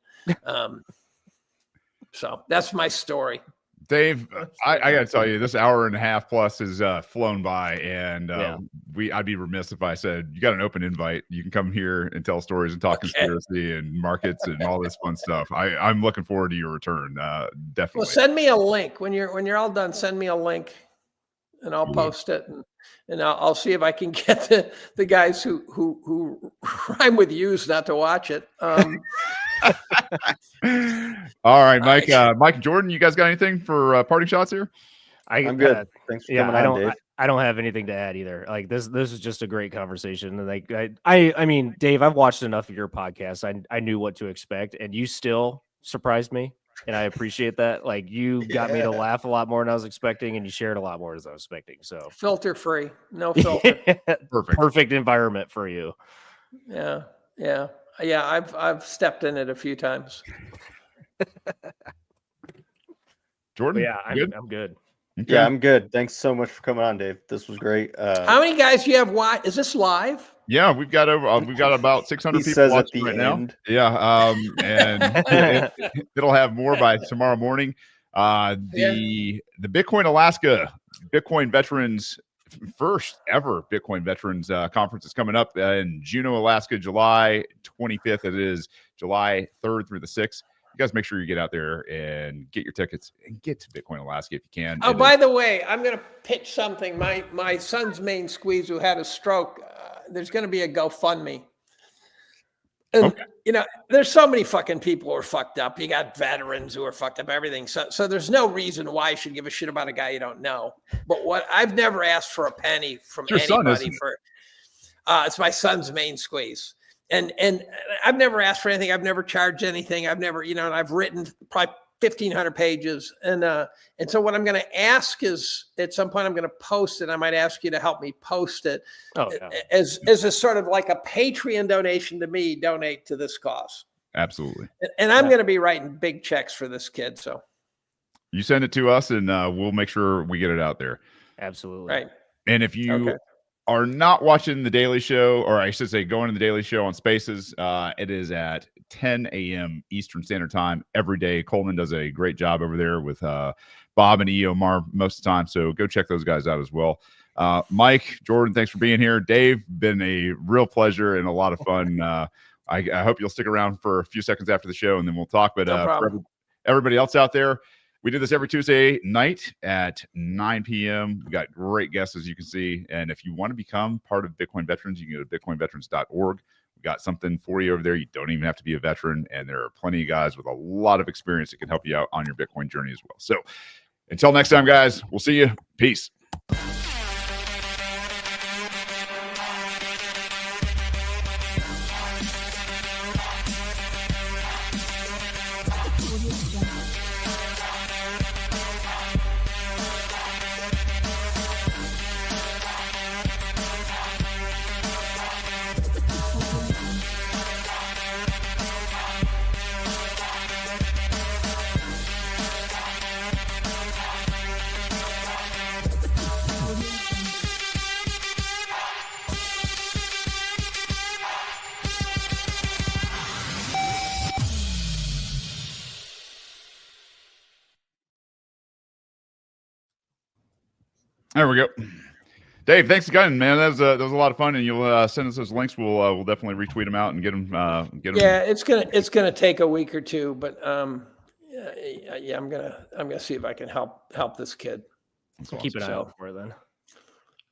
So that's my story. Dave, I gotta tell you, this hour and a half plus has flown by, and I'd be remiss if I said you got an open invite. You can come here and tell stories and talk conspiracy and markets and all this fun stuff. I'm looking forward to your return. Definitely. Well, send me a link when you're all done. Send me a link, and I'll post it, and I'll see if I can get the guys who rhyme with use not to watch it. All right, Mike. Mike and Jordan, you guys got anything for parting shots here? I'm good. Thanks for coming on, Dave. I don't have anything to add either. Like this is just a great conversation. And I mean, Dave, I've watched enough of your podcasts. I knew what to expect, and you still surprised me, and I appreciate that. Like you got me to laugh a lot more than I was expecting, and you shared a lot more than I was expecting. So filter free, no filter. Perfect environment for you. Yeah. I've stepped in it a few times. Jordan, I'm good. Okay. Yeah, I'm good. Thanks so much for coming on, Dave. This was great. How many guys do you have? Is this live? Yeah, we've got about 600 people watching right now. Yeah, and it'll have more by tomorrow morning. The Bitcoin Alaska Bitcoin Veterans first ever Bitcoin Veterans conference is coming up in Juneau, Alaska, July 25th. It is July 3rd through the 6th. You guys make sure you get out there and get your tickets and get to Bitcoin Alaska if you can. Oh, by the way, I'm going to pitch something. My son's main squeeze who had a stroke. There's going to be a GoFundMe. And, there's so many fucking people who are fucked up. You got veterans who are fucked up, everything. So there's no reason why you should give a shit about a guy you don't know. But what I've never asked for a penny from anybody it's my son's main squeeze. And I've never asked for anything. I've never charged anything. I've never, and I've written probably 1,500 pages. And so what I'm going to ask is at some point I'm going to post it. I might ask you to help me post it as a sort of like a Patreon donation to me, donate to this cause. Absolutely. And I'm going to be writing big checks for this kid. So you send it to us and we'll make sure we get it out there. Absolutely. Right. And if you are not watching the Daily Show, or I should say going to the Daily Show on Spaces, it is at 10 a.m. Eastern Standard Time every day. Coleman does a great job over there with Bob and Omar most of the time. So go check those guys out as well. Mike, Jordan, thanks for being here. Dave, been a real pleasure and a lot of fun. I hope you'll stick around for a few seconds after the show and then we'll talk. But for everybody else out there, we do this every Tuesday night at 9 p.m. We got great guests, as you can see. And if you want to become part of Bitcoin Veterans, you can go to bitcoinveterans.org. We got something for you over there. You don't even have to be a veteran. And there are plenty of guys with a lot of experience that can help you out on your Bitcoin journey as well. So until next time, guys, we'll see you. Peace. There we go. Dave, thanks again, man. That was a lot of fun, and you'll send us those links. We'll definitely retweet them out and get them. Yeah, it's gonna take a week or two, but yeah, I'm gonna see if I can help this kid. Keep an eye out for it then.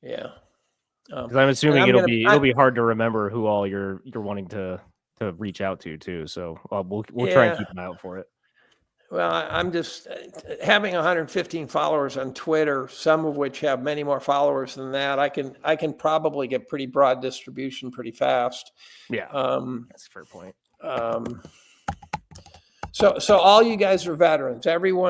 Yeah, because I'm assuming it'll be hard to remember who all you're wanting to reach out to too. So we'll try and keep an eye out for it. Well, I'm just having 115 followers on Twitter, some of which have many more followers than that. I can probably get pretty broad distribution pretty fast. Yeah, that's a fair point. So all you guys are veterans. Everyone